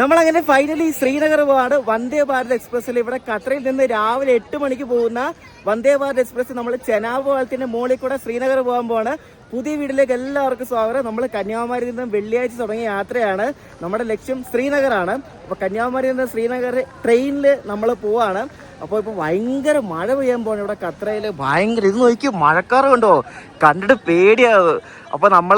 നമ്മളങ്ങനെ ഫൈനലി ശ്രീനഗർ പോവാണ്. വന്ദേ ഭാരത് എക്സ്പ്രസ്സിൽ ഇവിടെ ഖത്തറിൽ നിന്ന് രാവിലെ 8 മണിക്ക് പോകുന്ന വന്ദേ ഭാരത് എക്സ്പ്രസ് നമ്മൾ ചെനാബ് പാലത്തിന്റെ മുകളിൽ കൂടെ ശ്രീനഗർ പോകാൻ പോവാണ്. പുതിയ വീട്ടിലേക്ക് എല്ലാവർക്കും സ്വാഗതം. നമ്മൾ കന്യാകുമാരിയിൽ നിന്ന് വെള്ളിയാഴ്ച തുടങ്ങിയ യാത്രയാണ്. നമ്മുടെ ലക്ഷ്യം ശ്രീനഗറാണ്. അപ്പോൾ കന്യാകുമാരിയിൽ നിന്ന് ശ്രീനഗർ ട്രെയിനിൽ നമ്മൾ പോവാണ്. അപ്പോൾ ഇപ്പോൾ ഭയങ്കര മഴ പെയ്യാൻ പോകണം ഇവിടെ ഖത്തറയിൽ. ഭയങ്കര ഇത് നോക്കി മഴക്കാറ് കണ്ടോ, കണ്ടിട്ട് പേടിയാവും. അപ്പോൾ നമ്മൾ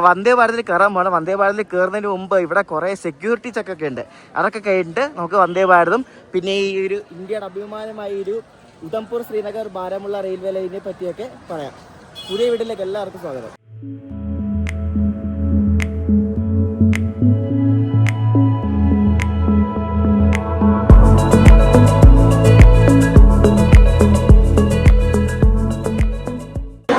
വന്ദേ ഭാരതിൽ കയറാൻ പോകണം. വന്ദേ ഭാരതിൽ കയറുന്നതിന് മുമ്പ് ഇവിടെ കുറേ സെക്യൂരിറ്റി ചെക്കൊക്കെ ഉണ്ട്. അതൊക്കെ കഴിഞ്ഞിട്ട് നമുക്ക് വന്ദേ ഭാരതും പിന്നെ ഈ ഒരു ഇന്ത്യയുടെ അഭിമാനമായ ഒരു ഉധംപൂർ ശ്രീനഗർ ബാരാമുള്ള റെയിൽവേ ലൈനിനെ പറ്റിയൊക്കെ പറയാം. പുതിയ വീട്ടിലേക്ക് എല്ലാവർക്കും സ്വാഗതം.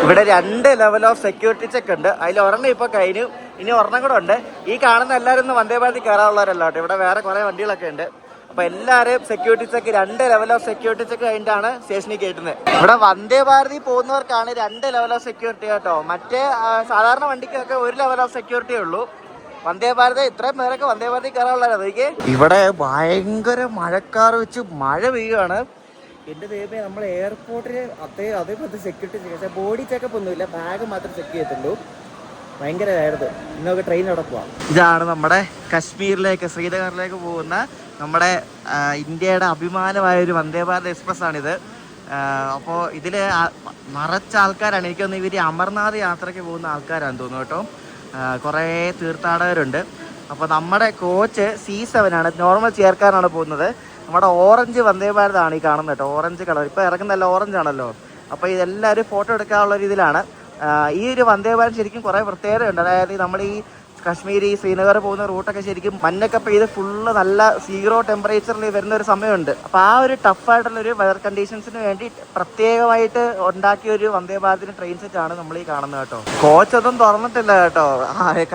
ഇവിടെ 2 ലെവൽ ഓഫ് സെക്യൂരിറ്റി ചെക്ക് ഉണ്ട്. അതിൽ ഒരെണ്ണം ഇപ്പോൾ കഴിഞ്ഞു, ഇനി ഒരെണ്ണം കൂടെ ഉണ്ട്. ഈ കാണുന്ന എല്ലാവരും ഇന്ന് വന്ദേ ഭാരതിൽ കയറാനുള്ളവരല്ല കേട്ടോ. ഇവിടെ വേറെ കുറേ വണ്ടികളൊക്കെ ഉണ്ട്. അപ്പോൾ എല്ലാവരും security check 2 level of security check കഴിഞ്ഞിട്ടാണ് സ്റ്റേഷനിൽ കയറ്റുന്നത്. ഇവിടെ വന്ദേ ഭാരതിൽ പോകുന്നവർക്കാണ് 2 ലെവൽ ഓഫ് സെക്യൂരിറ്റി കേട്ടോ. മറ്റേ സാധാരണ വണ്ടിക്കൊക്കെ 1 ലെവൽ ഓഫ് സെക്യൂരിറ്റി ഉള്ളൂ. വന്ദേ ഭാരത് ഇത്രയും പേരൊക്കെ വന്ദേ ഭാരതിൽ കയറാനുള്ളവരാണ്. അതൊക്കെ ഇവിടെ ഭയങ്കര മഴക്കാറ് വെച്ച് മഴ പെയ്യുകയാണ്. എൻ്റെ ദൈവമേ, നമ്മൾ എയർപോർട്ടിൽ അതേപോലത്തെ സെക്യൂരിറ്റി ചെക്ക്, പക്ഷേ ബോഡി ചെക്കപ്പ് ഒന്നുമില്ല, ബാഗ് മാത്രം ചെക്ക് ചെയ്യത്തുള്ളൂ. ഭയങ്കരമായിരുന്നു. ഇന്നൊക്കെ ട്രെയിൻ അവിടെ പോവാം. ഇതാണ് നമ്മുടെ കശ്മീരിലേക്ക് ശ്രീനഗറിലേക്ക് പോകുന്ന നമ്മുടെ ഇന്ത്യയുടെ അഭിമാനമായൊരു വന്ദേ ഭാരത് എക്സ്പ്രസ് ആണിത്. അപ്പോൾ ഇതിൽ നിറച്ച ആൾക്കാരാണ്. എനിക്കൊന്ന് ഇവർ അമർനാഥ് യാത്രയ്ക്ക് പോകുന്ന ആൾക്കാരാണെന്ന് തോന്നുന്നു കേട്ടോ. കുറേ തീർത്ഥാടകരുണ്ട്. അപ്പോൾ നമ്മുടെ കോച്ച് C7 ആണ്, നോർമൽ ചെയർക്കാരാണ് പോകുന്നത്. നമ്മുടെ ഓറഞ്ച് വന്ദേ ഭാരതാണ് ഈ കാണുന്നത് കേട്ടോ. ഓറഞ്ച് കളർ ഇപ്പോൾ ഇറങ്ങുന്നതല്ല, ഓറഞ്ച് ആണല്ലോ. അപ്പോൾ ഇതെല്ലാവരും ഫോട്ടോ എടുക്കാനുള്ള രീതിയിലാണ്. ഈ ഒരു വന്ദേ ഭാരത് ശരിക്കും കുറേ പ്രത്യേകതയുണ്ട്. അതായത് നമ്മൾ ഈ കശ്മീർ ഈ ശ്രീനഗർ പോകുന്ന റൂട്ടൊക്കെ ശരിക്കും മഞ്ഞൊക്കെ പെയ്ത് ഫുള്ള് നല്ല 0 ടെമ്പറേച്ചറിൽ വരുന്ന ഒരു സമയമുണ്ട്. അപ്പോൾ ആ ഒരു ടഫായിട്ടുള്ളൊരു വെതർ കണ്ടീഷൻസിന് വേണ്ടി പ്രത്യേകമായിട്ട് ഉണ്ടാക്കിയ ഒരു വന്ദേ ഭാരതിന് ട്രെയിൻ സെറ്റാണ് നമ്മൾ ഈ കാണുന്നത് കേട്ടോ. കോച്ചൊന്നും തുറന്നിട്ടില്ല കേട്ടോ.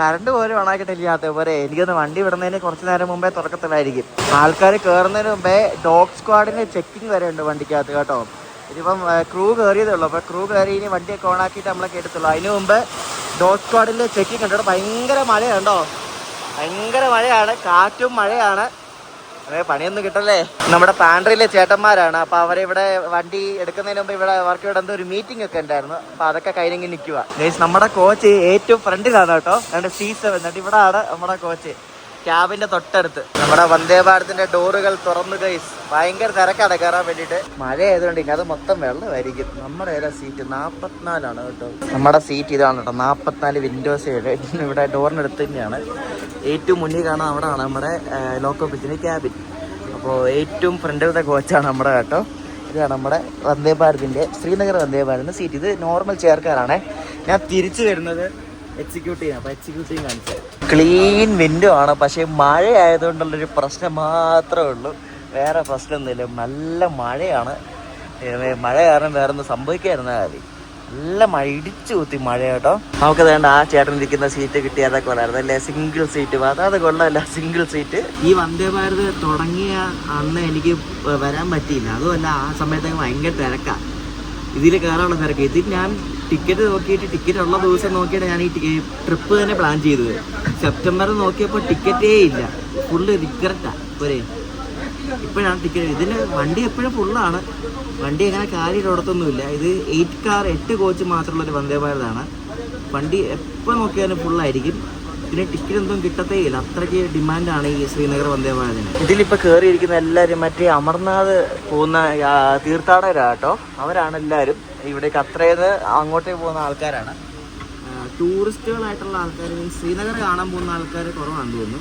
കറണ്ട് പോലും ഓണാക്കിയിട്ടില്ലാത്ത പോലെ. എനിക്കൊന്ന് വണ്ടി വിടുന്നതിന് കുറച്ച് നേരം മുമ്പേ തുറക്കത്തില്ലായിരിക്കും. ആൾക്കാർ കയറുന്നതിന് മുമ്പേ ഡോഗ് സ്ക്വാഡിന് ചെക്കിങ് വരെ ഉണ്ട് വണ്ടിക്കകത്ത് കേട്ടോ. ഇതിപ്പം ക്രൂ കയറിയതേ ഉള്ളൂ. അപ്പോൾ ക്രൂ കയറി ഇനി വണ്ടിയൊക്കെ ഓണാക്കിയിട്ട് നമ്മളെ കേട്ടത്തുള്ളൂ. അതിന് മുമ്പ് ഡോഗ് സ്ക്വാഡിൽ ചെക്കിങ് ഉണ്ട്. ഭയങ്കര മഴയുണ്ടോ, ഭയങ്കര മഴയാണ്, കാറ്റും മഴയാണ്. അതേ പണിയൊന്നും കിട്ടല്ലേ. നമ്മുടെ പാൻട്രിയിലെ ചേട്ടന്മാരാണ്. അപ്പോൾ അവരിവിടെ വണ്ടി എടുക്കുന്നതിന് മുമ്പ് അവർക്ക് ഇവിടെ എന്തോ ഒരു മീറ്റിംഗ് ഒക്കെ ഉണ്ടായിരുന്നു. അപ്പോൾ അതൊക്കെ കഴിഞ്ഞെങ്കിൽ നിൽക്കുക. ഗൈസ്, നമ്മുടെ കോച്ച് ഏറ്റവും ഫ്രണ്ടിലാണ് കേട്ടോ. രണ്ട് C7 എന്നിട്ട് ഇവിടെ ആണ് നമ്മുടെ കോച്ച് ക്യാബിന്റെ തൊട്ടടുത്ത്. നമ്മുടെ വന്ദേ ഭാരതിന്റെ ഡോറുകൾ തുറന്നു ഗൈസ്. ഭയങ്കര തിരക്കാണ് കയറാൻ വേണ്ടിയിട്ട്. മഴ ആയതുകൊണ്ട് ഇനി അത് മൊത്തം വെള്ളമായിരിക്കും. നമ്മുടെ ഏതാ സീറ്റ് 44 കേട്ടോ. നമ്മുടെ സീറ്റ് ഇതാണ് കേട്ടോ, 44 വിൻഡോസ് ഇവിടെ ഡോറിനടുത്ത് തന്നെയാണ്. ഏറ്റവും മുന്നിൽ കാണാൻ അവിടെയാണ് നമ്മുടെ ലോക്കോ പിച്ചിന് ക്യാബിൻ. അപ്പോൾ ഏറ്റവും ഫ്രണ്ടിലത്തെ കോച്ചാണ് നമ്മുടെ കേട്ടോ. ഇതാണ് നമ്മുടെ വന്ദേ ഭാരതിന്റെ ശ്രീനഗർ വന്ദേ ഭാരതിന്റെ സീറ്റ്. ഇത് നോർമൽ ചെയർക്കാരാണേ. ഞാൻ തിരിച്ചു വരുന്നത് എക്സിക്യൂട്ടീവ്. അപ്പോൾ എക്സിക്യൂട്ടീവ് കാണിച്ചത് ക്ലീൻ വിൻഡോ ആണ്. പക്ഷേ മഴ ആയതുകൊണ്ടുള്ളൊരു പ്രശ്നം മാത്രമേ ഉള്ളൂ, വേറെ പ്രശ്നമൊന്നുമില്ല. നല്ല മഴയാണ്. മഴ കാരണം വേറെ ഒന്നും സംഭവിക്കാതിരുന്ന കാര്യം. നല്ല മഴ, ഇടിച്ചു കുത്തി മഴ കേട്ടോ. നമുക്ക് വേണ്ട ആ ചേട്ടൻ ഇരിക്കുന്ന സീറ്റ് കിട്ടി, അതൊക്കെ കൊള്ളായിരുന്നു അല്ലേ. സിംഗിൾ സീറ്റ് അത് കൊള്ളാമല്ല, സിംഗിൾ സീറ്റ്. ഈ വന്ദേ ഭാരത് തുടങ്ങിയ അന്ന് എനിക്ക് വരാൻ പറ്റിയില്ല. അതുമല്ല, ആ സമയത്തൊക്കെ ഭയങ്കര തിരക്കാണ്. ഇതിൽ കയറാനുള്ള തിരക്ക്. ഇതിൽ ഞാൻ ടിക്കറ്റ് നോക്കിയിട്ട്, ടിക്കറ്റ് ഉള്ള ദിവസം നോക്കിയിട്ട് ഞാൻ ഈ ട്രിപ്പ് തന്നെ പ്ലാൻ ചെയ്തത്. സെപ്റ്റംബറിൽ നോക്കിയപ്പോൾ ടിക്കറ്റേ ഇല്ല, ഫുള്ള് റിഗ്രറ്റാണ് പോരെ. ഇപ്പോഴാണ് ടിക്കറ്റ്. ഇതിന് വണ്ടി എപ്പോഴും ഫുള്ളാണ്. വണ്ടി അങ്ങനെ കാര്യമിടത്തൊന്നുമില്ല. ഇത് 8 കോച്ച് മാത്രമുള്ളൊരു വന്ദേ ഭാരതാണ്. വണ്ടി എപ്പോൾ നോക്കിയാലും ഫുള്ളായിരിക്കും. പിന്നെ ടിക്കറ്റ് ഒന്നും കിട്ടത്തേ ഇല്ല, അത്രയ്ക്ക് ഡിമാൻഡാണ് ഈ ശ്രീനഗർ വന്ദേ ഭാരതിന്. ഇതിലിപ്പോൾ കയറിയിരിക്കുന്ന എല്ലാവരും മറ്റേ അമർനാഥ് പോകുന്ന തീർത്ഥാടകരാട്ടോ. അവരാണ് എല്ലാവരും. ഇവിടെ ഖത്തറിൽ നിന്ന് അങ്ങോട്ടേക്ക് പോകുന്ന ആൾക്കാരാണ്. ടൂറിസ്റ്റുകളായിട്ടുള്ള ആൾക്കാർ, ശ്രീനഗർ കാണാൻ പോകുന്ന ആൾക്കാർ കുറവാണെന്ന് തോന്നുന്നു.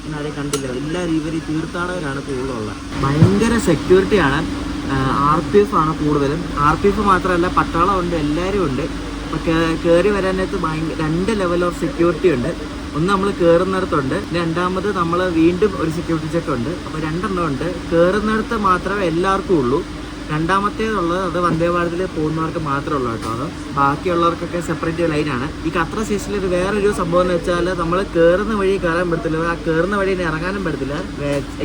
പിന്നെ ആരെയും കണ്ടില്ല. എല്ലാവരും ഇവർ തീർത്ഥാടകരാണ് കൂടുതലുള്ള. ഭയങ്കര സെക്യൂരിറ്റിയാണ്. RPF ആണ് കൂടുതലും. RPF മാത്രമല്ല, പട്ടാളമുണ്ട്, എല്ലാവരും ഉണ്ട്. അപ്പോൾ കയറി വരാനായിട്ട് 2 ലെവൽ ഓഫ് സെക്യൂരിറ്റി ഉണ്ട്. ഒന്ന് നമ്മൾ കയറുന്നിടത്തുണ്ട്, രണ്ടാമത് നമ്മൾ വീണ്ടും ഒരു സെക്യൂരിറ്റി ചെക്ക് ഉണ്ട്. അപ്പോൾ 2 എണ്ണം ഉണ്ട്. കയറുന്നിടത്ത് മാത്രമേ എല്ലാവർക്കും ഉള്ളൂ. രണ്ടാമത്തേതുള്ളത് അത് വന്ദേ ഭാരതിൽ പോകുന്നവർക്ക് മാത്രമേ ഉള്ളൂ കേട്ടോ. അത് ബാക്കിയുള്ളവർക്കൊക്കെ സെപ്പറേറ്റ് ലൈനാണ്. ഈ ഖത്തർ സ്റ്റേഷനിൽ വേറൊരു സംഭവം എന്ന് വെച്ചാൽ, നമ്മൾ കയറുന്ന വഴി കയറാൻ പറ്റത്തില്ല, ആ കയറുന്ന വഴി ഇറങ്ങാനും പറ്റത്തില്ല.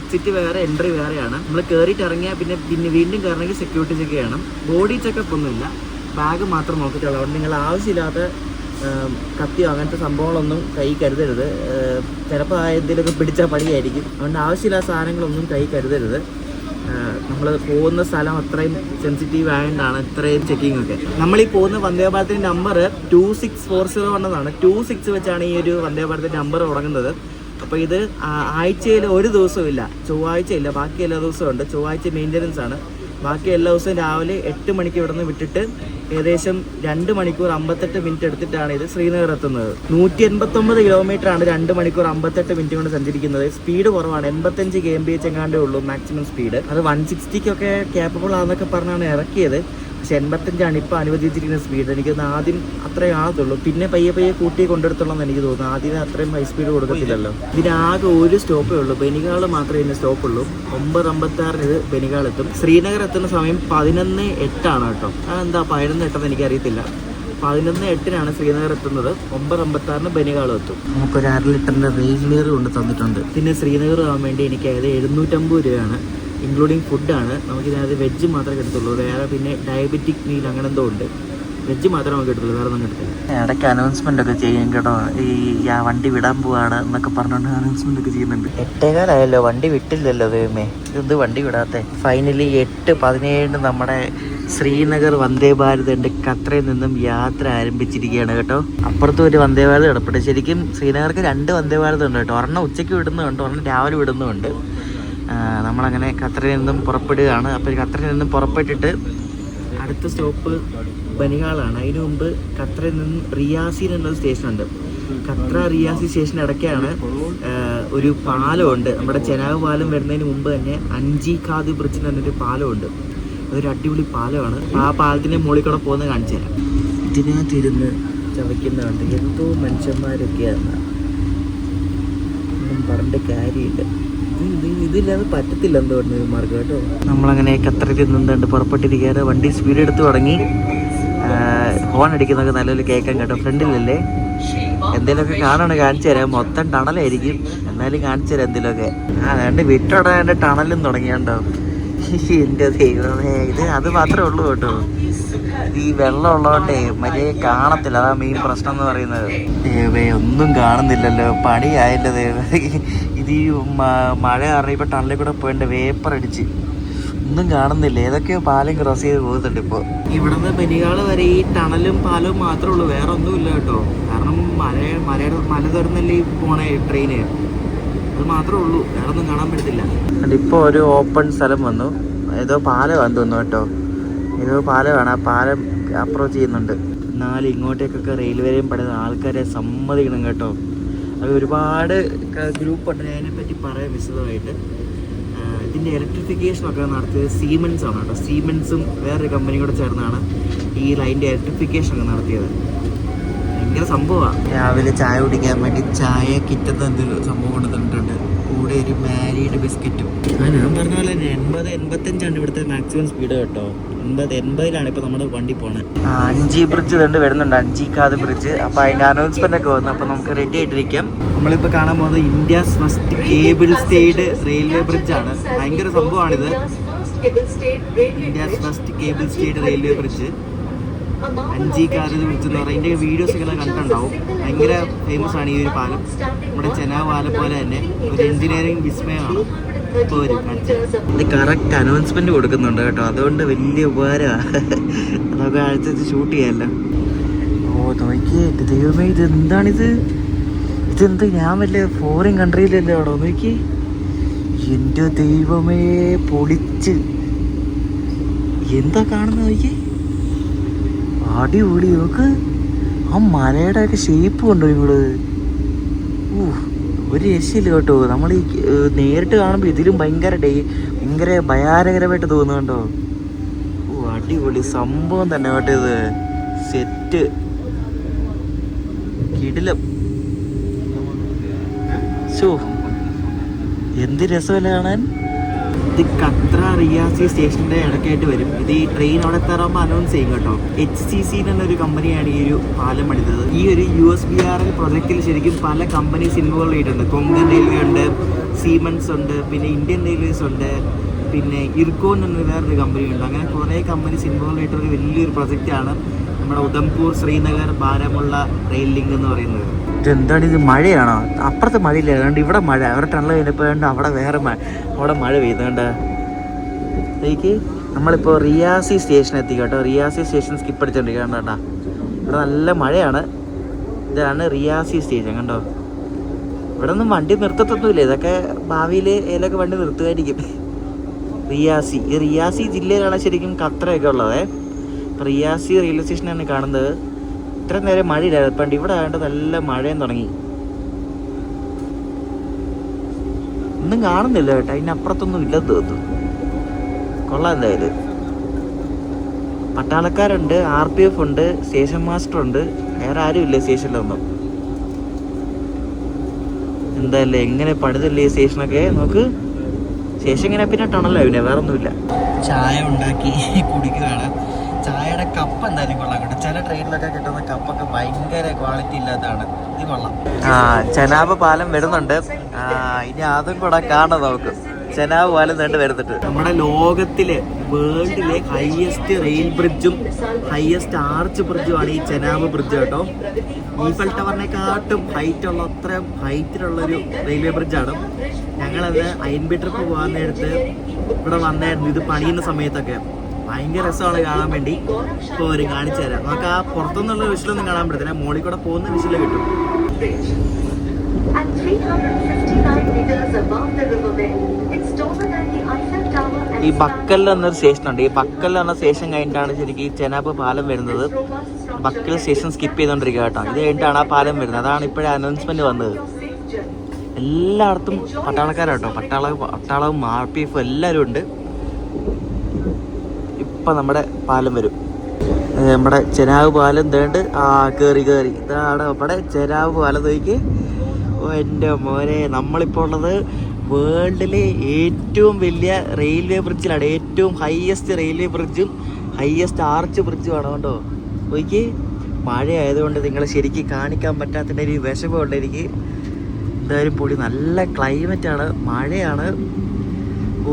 എക്സിറ്റ് വേറെ, എൻട്രി വേറെയാണ്. നമ്മൾ കയറിയിട്ട് ഇറങ്ങിയാൽ പിന്നെ വീണ്ടും കയറണമെങ്കിൽ സെക്യൂരിറ്റി ചെക്ക് ചെയ്യണം. ബോഡി ചെക്കപ്പ് ഒന്നുമില്ല, ബാഗ് മാത്രം നോക്കിയിട്ടുള്ളൂ. അതുകൊണ്ട് നിങ്ങൾ ആവശ്യമില്ലാത്ത കത്തിയോ അങ്ങനത്തെ സംഭവങ്ങളൊന്നും കൈ കരുതരുത്. ചിലപ്പോൾ എന്തെങ്കിലുമൊക്കെ പിടിച്ചാൽ പണിയായിരിക്കും. അതുകൊണ്ട് ആവശ്യമില്ലാത്ത സാധനങ്ങളൊന്നും കൈ കരുതരുത്. നമ്മൾ പോകുന്ന സ്ഥലം അത്രയും സെൻസിറ്റീവ് ആയതുകൊണ്ടാണ് ഇത്രയും ചെക്കിംഗ് ഒക്കെ. നമ്മളീ പോകുന്ന വന്ദേ ഭാരതിൻ്റെ നമ്പർ 2640 എന്നാണ്. 26 വെച്ചാണ് ഈ ഒരു വന്ദേ ഭാരതിൻ്റെ നമ്പർ തുടങ്ങുന്നത്. അപ്പോൾ ഇത് ആഴ്ചയിൽ ഒരു ദിവസമില്ല, ചൊവ്വാഴ്ച ഇല്ല, ബാക്കി എല്ലാ ദിവസവും ഉണ്ട്. ചൊവ്വാഴ്ച മെയിൻ്റനൻസ് ആണ്. ബാക്കി എല്ലാ ദിവസവും രാവിലെ 8 മണിക്ക് ഇവിടെ നിന്ന് വിട്ടിട്ട് ഏകദേശം 2 മണിക്കൂർ 58 മിനിറ്റ് എടുത്തിട്ടാണ് ഇത് ശ്രീനഗർ എത്തുന്നത്. 189 കിലോമീറ്ററാണ് 2 മണിക്കൂർ 58 മിനിറ്റ് കൊണ്ട് സഞ്ചരിക്കുന്നത്. സ്പീഡ് കുറവാണ്, 85 kmph എങ്ങാണ്ടേ ഉള്ളൂ മാക്സിമം സ്പീഡ്. അത് 160-ക്കൊക്കെ ക്യാപ്പബിൾ ആണെന്നൊക്കെ പറഞ്ഞാണ് ഇറക്കിയത്. പക്ഷെ 85 ഇപ്പോൾ അനുവദിച്ചിരിക്കുന്ന സ്പീഡ്. എനിക്കൊന്ന് ആദ്യം അത്രയും ആകത്തുള്ളൂ, പിന്നെ പയ്യെ പയ്യെ കൂട്ടി കൊണ്ടെടുത്തുള്ളൂ എന്ന് എനിക്ക് തോന്നുന്നു. ആദ്യം അത്രയും ഹൈ സ്പീഡ് കൊടുക്കത്തില്ലല്ലോ. ഇതിനാകെ ഒരു സ്റ്റോപ്പേ ഉള്ളൂ, ബനിഹാൾ മാത്രമേ ഇതിന് സ്റ്റോപ്പുള്ളൂ. 9:56 ഇത് ബനിഹാൾ എത്തും. ശ്രീനഗർ എത്തുന്ന സമയം 11:08 കേട്ടോ. അതെന്താ 11:08 എനിക്കറിയത്തില്ല. 11:08 ശ്രീനഗർ എത്തുന്നത്. 9:56 ബനിഹാൾ എത്തും. നമുക്കൊരു 1/2 ലിറ്ററിൻ്റെ റെയിൽവേർ കൊണ്ട് തന്നിട്ടുണ്ട്. പിന്നെ ശ്രീനഗർ ആവാൻ വേണ്ടി എനിക്ക് ഏകദേശം 750 രൂപയാണ്, ഇൻക്ലൂഡിങ് ഫുഡാണ്. നമുക്കിതിനകത്ത് വെജ് മാത്രമേ കിട്ടത്തുള്ളൂ. വേറെ പിന്നെ ഡയബറ്റിക് മീൽ അങ്ങനെ എന്തോ ഉണ്ട്. വെജ് മാത്രമേ നമുക്ക് കിട്ടത്തുള്ളൂ, വേറെ ഒന്നും കിട്ടില്ല. ഇടയ്ക്ക് അനൗൺസ്മെൻ്റ് ഒക്കെ ചെയ്യും കേട്ടോ. ഈ വണ്ടി വിടാൻ പോവാണ് എന്നൊക്കെ പറഞ്ഞുകൊണ്ട് അനൗൺസ്മെൻ്റ് ഒക്കെ ചെയ്യുന്നുണ്ട്. 8:15 വണ്ടി വിട്ടില്ലല്ലോ ദൈവമേ, ഇതെന്ത് വണ്ടി വിടാത്തെ. ഫൈനലി 8:17 നമ്മുടെ ശ്രീനഗർ വന്ദേ ഭാരത് ഉണ്ട്. ഖത്തറിൽ നിന്നും യാത്ര ആരംഭിച്ചിരിക്കുകയാണ് കേട്ടോ. അപ്പുറത്തും ഒരു വന്ദേ ഭാരത് കിടപ്പുണ്ട്. ശരിക്കും ശ്രീനഗർക്ക് 2 വന്ദേ ഭാരത് ഉണ്ട് കേട്ടോ. ഒരെണ്ണം ഉച്ചയ്ക്ക് വിടുന്നുണ്ട്, ഒരെണ്ണം രാവിലെ വിടുന്നുമുണ്ട്. നമ്മളങ്ങനെ ഖത്തറിൽ നിന്നും പുറപ്പെടുകയാണ്. അപ്പോൾ ഖത്തറിൽ നിന്നും പുറപ്പെട്ടിട്ട് അടുത്ത സ്റ്റോപ്പ് ബനിഹാളാണ്. അതിന് മുമ്പ് ഖത്തറിൽ നിന്നും റിയാസിൻ എന്നൊരു സ്റ്റേഷനുണ്ട്. ഖത്ര റിയാസി സ്റ്റേഷൻ ഇടയ്ക്കാണ് ഒരു പാലമുണ്ട്. നമ്മുടെ ചെനാബ് പാലം വരുന്നതിന് മുമ്പ് തന്നെ അഞ്ചി ഖാദ് ബ്രിഡ്ജ് എന്നൊരു പാലമുണ്ട്. അതൊരു അടിപൊളി പാലമാണ്. ആ പാലത്തിൻ്റെ മുകളിൽ കൂടെ പോകുന്നത് കാണിച്ചു തരാം. ഇതിനകത്തിരുന്ന് ചവയ്ക്കുന്നുണ്ട് എന്തോ മനുഷ്യന്മാരൊക്കെയാണ്, ഒന്നും പറഞ്ഞിട്ട് കാര്യമില്ല. ഇതില്ലാതെ പറ്റത്തില്ല എന്തുകൊണ്ട് ഇവന്മാർക്ക് കേട്ടോ. നമ്മളങ്ങനെ ഖത്തറിൽ നിന്നുണ്ട് പുറപ്പെട്ടിരിക്കുകയാണ്. വണ്ടി സ്പീഡ് എടുത്ത് തുടങ്ങി. ഹോൺ അടിക്കുന്നതൊക്കെ നല്ലൊരു കേൾക്കാൻ കേട്ടോ. ഫ്രണ്ടിലല്ലേ, എന്തെങ്കിലുമൊക്കെ കാണുകയാണെങ്കിൽ കാണിച്ചു തരാം. മൊത്തം ടണലായിരിക്കും, എന്നാലും കാണിച്ചു തരാം എന്തെങ്കിലുമൊക്കെ. അതുകൊണ്ട് വിട്ടോടെ എൻ്റെ ടണലും തുടങ്ങിയാണ്ടോ. എൻ്റെ ദൈവമേ, ഇത് അത് മാത്രമേ ഉള്ളൂ കേട്ടോ. ഈ വെള്ളം ഉള്ളതുകൊണ്ടേ മര്യാദ കാണത്തില്ല, അതാ മെയിൻ പ്രശ്നം എന്ന് പറയുന്നത്. ദൈവമേ, ഒന്നും കാണുന്നില്ലല്ലോ, പണിയായല്ലോ ദൈവമേ. ഇത് ഈ മഴ കാരണം ഇപ്പോൾ ടണലിൽ കൂടെ പോയിട്ട് വേപ്പർ അടിച്ച് ഒന്നും കാണുന്നില്ല. ഏതൊക്കെയോ പാലം ക്രോസ് ചെയ്ത് പോകുന്നുണ്ട് ഇപ്പോൾ. ഇവിടെ നിന്ന് ബനിഹാൾ വരെ ഈ ടണലും പാലവും മാത്രമേ ഉള്ളൂ, വേറെ ഒന്നുമില്ല കേട്ടോ. കാരണം മല തുറന്നല്ലേ ഈ പോണേ ട്രെയിന്, അത് മാത്രമേ ഉള്ളൂ, വേറെ ഒന്നും കാണാൻ പറ്റത്തില്ല. ഇപ്പോൾ ഒരു ഓപ്പൺ സ്ഥലം വന്നു. ഏതോ പാലമാണെന്ന് തോന്നുന്നു കേട്ടോ. ഏതോ പാലമാണ്. ആ പാലം അപ്രോച്ച് ചെയ്യുന്നുണ്ട്. എന്നാലും ഇങ്ങോട്ടേക്കൊക്കെ റെയിൽവേയും പണിത ആൾക്കാരെ സമ്മതിക്കണം കേട്ടോ. അത് ഒരുപാട് ഗ്രൂപ്പുണ്ട്, അതിനെപ്പറ്റി പറയാം വിശദമായിട്ട്. ഇതിൻ്റെ ഇലക്ട്രിഫിക്കേഷനൊക്കെ നടത്തിയത് സീമെൻസ് ആണ് കേട്ടോ. സീമെൻസും വേറൊരു കമ്പനിയും കൂടെ ചേർന്നാണ് ഈ ലൈൻ്റെ ഇലക്ട്രിഫിക്കേഷനൊക്കെ നടത്തിയത്. ഭയങ്കര സംഭവമാണ്. രാവിലെ ചായ കുടിക്കാൻ വേണ്ടി ചായ കിറ്റുന്ന എന്തൊരു സംഭവം കൊണ്ട് തന്നിട്ടുണ്ട്. കൂടെ ഒരു മാരീഡ് ബിസ്ക്കറ്റും. ഞാൻ പറഞ്ഞ പോലെ തന്നെ 80-85 ഇവിടുത്തെ മാക്സിമം സ്പീഡ് കേട്ടോ. 80-80 ഇപ്പോൾ നമ്മുടെ വണ്ടി പോണത്. അഞ്ചി ബ്രിഡ്ജ് കണ്ട് വരുന്നുണ്ട്, അഞ്ചി ഖാദ് ബ്രിഡ്ജ്. അപ്പോൾ അതിൻ്റെ അനൗൺസ്മെൻ്റ് ഒക്കെ വന്നു. അപ്പോൾ നമുക്ക് റെഡി ആയിട്ടിരിക്കാം. നമ്മളിപ്പോൾ കാണാൻ പോകുന്നത് India's first cable stayed railway ബ്രിഡ്ജാണ്. ഭയങ്കര സംഭവമാണിത്. India's first cable stayed railway bridge, Anji Khad bridge എന്ന് പറയുന്നത്. ഇതിൻ്റെ വീഡിയോസ് ഒക്കെ കണ്ടിട്ടുണ്ടാവും. ഭയങ്കര ഫേമസ് ആണ് ഈ ഒരു പാലം. നമ്മുടെ ചെനാബ് പാലം പോലെ തന്നെ ഒരു എഞ്ചിനീയറിംഗ് വിസ്മയമാണ്. ഇപ്പോൾ ഇത് കറക്റ്റ് അനൗൺസ്മെന്റ് കൊടുക്കുന്നുണ്ട് കേട്ടോ, അതുകൊണ്ട് വലിയ ഉപകാരമാണ്. അതൊക്കെ അഴിച്ച് ഷൂട്ട് ചെയ്യാമല്ലോ. ഓ നോക്കിയേ, ദൈവമേ, ഇത് എന്താണിത്? ഇതെന്ത്, ഞാൻ വല്ല ഫോറിൻ കൺട്രിയിലല്ലേ അവിടെ നോക്കി. എൻ്റെ ദൈവമേ, പൊളിച്ച് എന്താ കാണുന്നത് നോക്കി. അടിപൊളി, നോക്ക് ആ മലയുടെ ഒക്കെ ഷേപ്പ് കൊണ്ടോ ഇങ്ങോട്ട്. ഒരു രക്ഷയില്ല കേട്ടോ. നമ്മൾ ഈ നേരിട്ട് കാണുമ്പോൾ ഇതിലും ഭയങ്കര ഭയാനകരമായിട്ട് തോന്നുന്നുണ്ടോ. അടിപൊളി സംഭവം തന്നെ കേട്ടോ. ഇത് സെറ്റ് കിടിലം. എന്ത് രസമല്ലേ കാണാൻ. ഇത് ഖത്ര റിയാസി സ്റ്റേഷൻ്റെ ഇടയ്ക്കായിട്ട് വരും. ഇത് ഈ ട്രെയിൻ അവിടെ എത്താറാകുമ്പോൾ അനൗൺസ് ചെയ്യും കേട്ടോ. HCC എന്നൊരു കമ്പനിയാണ് ഈ ഒരു പാലം പണിതത്. ഈ ഒരു USBRL പ്രൊജക്റ്റിൽ ശരിക്കും പല കമ്പനീസ് ഇൻവോൾവ് ചെയ്തിട്ടുണ്ട്. കൊങ്കൺ റെയിൽവേ ഉണ്ട്, സീമെൻസ് ഉണ്ട്, പിന്നെ ഇന്ത്യൻ റെയിൽവേസ് ഉണ്ട്, പിന്നെ ഇർക്കോൺ എന്ന വേറൊരു കമ്പനി ഉണ്ട്. അങ്ങനെ കുറേ കമ്പനീസ് ഇൻവോൾവ് ചെയ്തിട്ടൊരു വലിയൊരു പ്രൊജക്റ്റാണ് നമ്മുടെ ഉധംപൂർ ശ്രീനഗർ ബാരമുള്ള റെയിൽ ലിങ്ക് എന്ന് പറയുന്നത്. ഇതെന്താണ് ഇത്? മഴയാണോ? അപ്പുറത്ത് മഴയില്ല, അതുകൊണ്ട് ഇവിടെ മഴ. അവരുടെ ടണൽ കഴിഞ്ഞപ്പോൾ അവിടെ വേറെ അവിടെ മഴ പെയ്യുന്നുണ്ട്. എനിക്ക് നമ്മളിപ്പോൾ റിയാസി സ്റ്റേഷൻ എത്തി കേട്ടോ. റിയാസി സ്റ്റേഷൻ സ്കിപ്പ് അടിച്ചോണ്ടിരിക്കുകയാണ് കേട്ടോ. ഇവിടെ നല്ല മഴയാണ്. ഇതാണ് റിയാസി സ്റ്റേഷൻ കണ്ടോ. ഇവിടെ ഒന്നും വണ്ടി നിർത്തത്തൊന്നുമില്ല. ഇതൊക്കെ ഭാവിയിൽ ഏതൊക്കെ വണ്ടി നിർത്തുമായിരിക്കും. റിയാസി, ഈ റിയാസി ജില്ലയിലാണ് ശരിക്കും ഖത്രയൊക്കെ ഉള്ളത്. ഇപ്പം റിയാസി റെയിൽവേ സ്റ്റേഷനാണ് കാണുന്നത്. ഇത്ര നേരം മഴയില്ലായിരുന്നു, പണ്ട് ഇവിടെ ആയതുകൊണ്ട് നല്ല മഴയും തുടങ്ങി. ഒന്നും കാണുന്നില്ല കേട്ടോ, അതിനപ്പുറത്തൊന്നും ഇല്ലെന്ന് തോന്നുന്നു. കൊള്ളാം എന്തായാലും. പട്ടാളക്കാരുണ്ട്, RPF ഉണ്ട്, സ്റ്റേഷൻ മാസ്റ്റർ ഉണ്ട്. വേറെ ആരും ഇല്ല സ്റ്റേഷനിലൊന്നും. എന്തായാലും എങ്ങനെ പണിതല്ലേ ഈ സ്റ്റേഷനൊക്കെ. നോക്ക്, സ്റ്റേഷൻ ഇങ്ങനെ പിന്നെ ടണലോ, പിന്നെ വേറെ ഒന്നുമില്ല. ചായ ഉണ്ടാക്കി കുടിക്കുകയാണ്. ചായയുടെ കപ്പ് എന്തായാലും കൊള്ളാം കേട്ടോ. ചില ട്രെയിനിലൊക്കെ കിട്ടുന്ന കപ്പൊക്കെ ഭയങ്കര ക്വാളിറ്റി ഇല്ലാത്തതാണ്. ഇത് കൊള്ളാം. ചെനാബ് പാലം വരുന്നുണ്ട്. ഇനി അതും കൂടെ കാണാം നമുക്ക്. ചെനാബ് പാലം കണ്ട് വരുന്നുണ്ട്. നമ്മുടെ ലോകത്തിലെ വേൾഡിലെ ഹയസ്റ്റ് റെയിൽ ബ്രിഡ്ജും ഹയസ്റ്റ് ആർച്ച് ബ്രിഡ്ജുമാണ് ഈ ചെനാബ് ബ്രിഡ്ജ് കേട്ടോ. ഈഫൽ ടവറിനെക്കാട്ടും ഹൈറ്റുള്ള അത്രയും ഹൈറ്റിലുള്ളൊരു റെയിൽവേ ബ്രിഡ്ജാണ്. ഞങ്ങളത് INB ട്രിപ്പ് പോകാൻ നേരത്ത് ഇവിടെ വന്നായിരുന്നു. ഇത് പണിയുന്ന സമയത്തൊക്കെ ഭയങ്കര രസമാണ് കാണാൻ വേണ്ടി. ഇപ്പോൾ ഒരു കാണിച്ചു തരാം. നമുക്ക് ആ പുറത്തുനിന്നുള്ള വിഷലൊന്നും കാണാൻ പറ്റത്തില്ല, മോളിൽ കൂടെ പോകുന്ന വിഷല് കിട്ടും. ഈ ബക്കൽ എന്നൊരു സ്റ്റേഷനുണ്ട്. ഈ ബക്കൽ എന്ന സ്റ്റേഷൻ കഴിഞ്ഞിട്ടാണ് ശരിക്കും ഈ ചെനാബ് പാലം വരുന്നത്. ബക്കൽ സ്റ്റേഷൻ സ്കിപ്പ് ചെയ്തോണ്ടിരിക്കുക കേട്ടോ. ഇത് കഴിഞ്ഞിട്ടാണ് ആ പാലം വരുന്നത്. അതാണ് ഇപ്പോഴേ അനൗൺസ്മെന്റ് വന്നത്. എല്ലായിടത്തും പട്ടാളക്കാരാട്ടോ. പട്ടാളവും RPF എല്ലാവരും ഉണ്ട്. ഇപ്പം നമ്മുടെ പാലം വരും. നമ്മുടെ ചെനാബ് പാലം തേണ്ട് കയറി ഇതാണ് നമ്മുടെ ചെനാബ് പാലം. നോക്കി, എൻ്റെ മോനെ, നമ്മളിപ്പോൾ ഉള്ളത് വേൾഡിലെ ഏറ്റവും വലിയ റെയിൽവേ ബ്രിഡ്ജിലാണ്. ഏറ്റവും ഹയസ്റ്റ് റെയിൽവേ ബ്രിഡ്ജും ഹയസ്റ്റ് ആർച്ച് ബ്രിഡ്ജുമാണ് കേട്ടോ. നോക്കി, മഴ ആയതുകൊണ്ട് നിങ്ങൾ ശരിക്കും കാണിക്കാൻ പറ്റാത്തതിൻ്റെ ഒരു വിഷമമുണ്ട് എനിക്ക്. എന്തായാലും പൊടി, നല്ല ക്ലൈമറ്റാണ്, മഴയാണ്. ഓ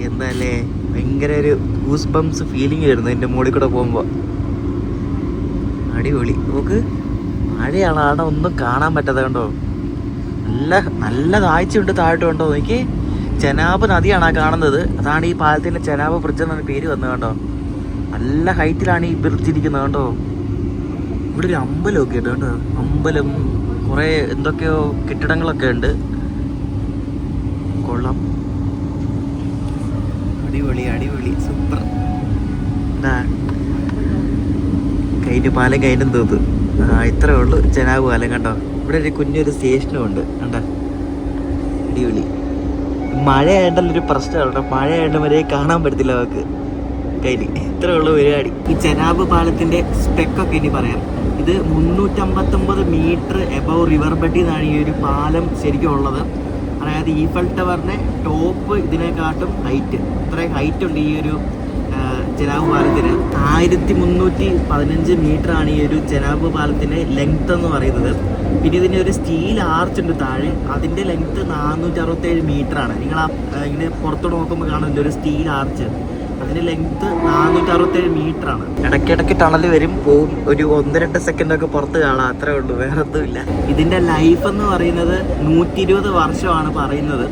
എന്താല്ലേ, ഭയങ്കര ഒരു ഗൂസ് ബംസ് ഫീലിംഗ് വരുന്നു എൻ്റെ മുകളിൽ കൂടെ പോകുമ്പോൾ. അടിപൊളി. നോക്ക്, മഴയാണ്, അവിടെ ഒന്നും കാണാൻ പറ്റാതെ കണ്ടോ. നല്ല താഴ്ചയുണ്ട് താഴോട്ട് കണ്ടോ. നോക്കി, ചെനാബ് നദിയാണ് ആ കാണുന്നത്. അതാണ് ഈ പാലത്തിൻ്റെ ചെനാബ് ബ്രിഡ്ജ് എന്നാണ് പേര് വന്നത് കേട്ടോ. നല്ല ഹൈറ്റിലാണ് ഈ ബ്രിഡ്ജ് ഇരിക്കുന്നത് കേട്ടോ. ഇവിടെ ഒരു അമ്പലമൊക്കെ ഉണ്ട് കേട്ടോ. അമ്പലം, കുറേ എന്തൊക്കെയോ കെട്ടിടങ്ങളൊക്കെ ഉണ്ട്. കൊള്ളാം, അടിപൊളി സൂപ്പർ. പാലം കഴിഞ്ഞും തോന്നു. ഇത്രേ ഉള്ളൂ ചെനാബ് പാലം കണ്ടോ. ഇവിടെ ഒരു കുഞ്ഞൊരു സ്റ്റേഷനും ഉണ്ട് കണ്ടോ. അടിപൊളി. മഴ ആയതുള്ളൊരു പ്രശ്നമാണ് കേട്ടോ. മഴ ആയതുകൊണ്ട് വരെ കാണാൻ പറ്റത്തില്ല നമുക്ക് കയ്യിൽ. ഇത്രേ ഉള്ളൂ പരിപാടി. ഈ ചെനാബ് പാലത്തിന്റെ സ്പെക്കൊക്കെ ഇനി പറയാം. ഇത് 359 മീറ്റർ എബവ് റിവർ ബെഡിൽ നിന്നാണ് ഈ ഒരു പാലം ശരിക്കും ഉള്ളത്. അതായത് ഈഫൽ ടവറിന്റെ ടോപ്പ് ഇതിനെക്കാട്ടും ഹൈറ്റ്, ഇത്രയും ഹൈറ്റ് ഉണ്ട് ഈ ഒരു ചെനാബ് പാലത്തിന്. 1315 മീറ്റർ ആണ് ഈ ഒരു ചെനാബ് പാലത്തിന്റെ ലെങ്ത് എന്ന് പറയുന്നത്. പിന്നെ ഇതിന് ഒരു സ്റ്റീൽ ആർച്ച് ഉണ്ട് താഴെ, അതിന്റെ ലെങ്ത് 467 മീറ്റർ ആണ്. നിങ്ങൾ ഇങ്ങനെ പുറത്തോട്ട് നോക്കുമ്പോൾ കാണുന്നുണ്ട് ഒരു സ്റ്റീൽ ആർച്ച്, അതിന്റെ ലെങ്ത് 467 മീറ്റർ ആണ്. ഇടയ്ക്കിടയ്ക്ക് ടണൽ വരും പോവും, ഒരു 1-2 സെക്കൻഡൊക്കെ പുറത്ത് കാണാം, അത്രേ ഉള്ളൂ, വേറെ ഒന്നുമില്ല. ഇതിന്റെ ലൈഫ് എന്ന് പറയുന്നത് 120 വർഷമാണ് പറയുന്നത്.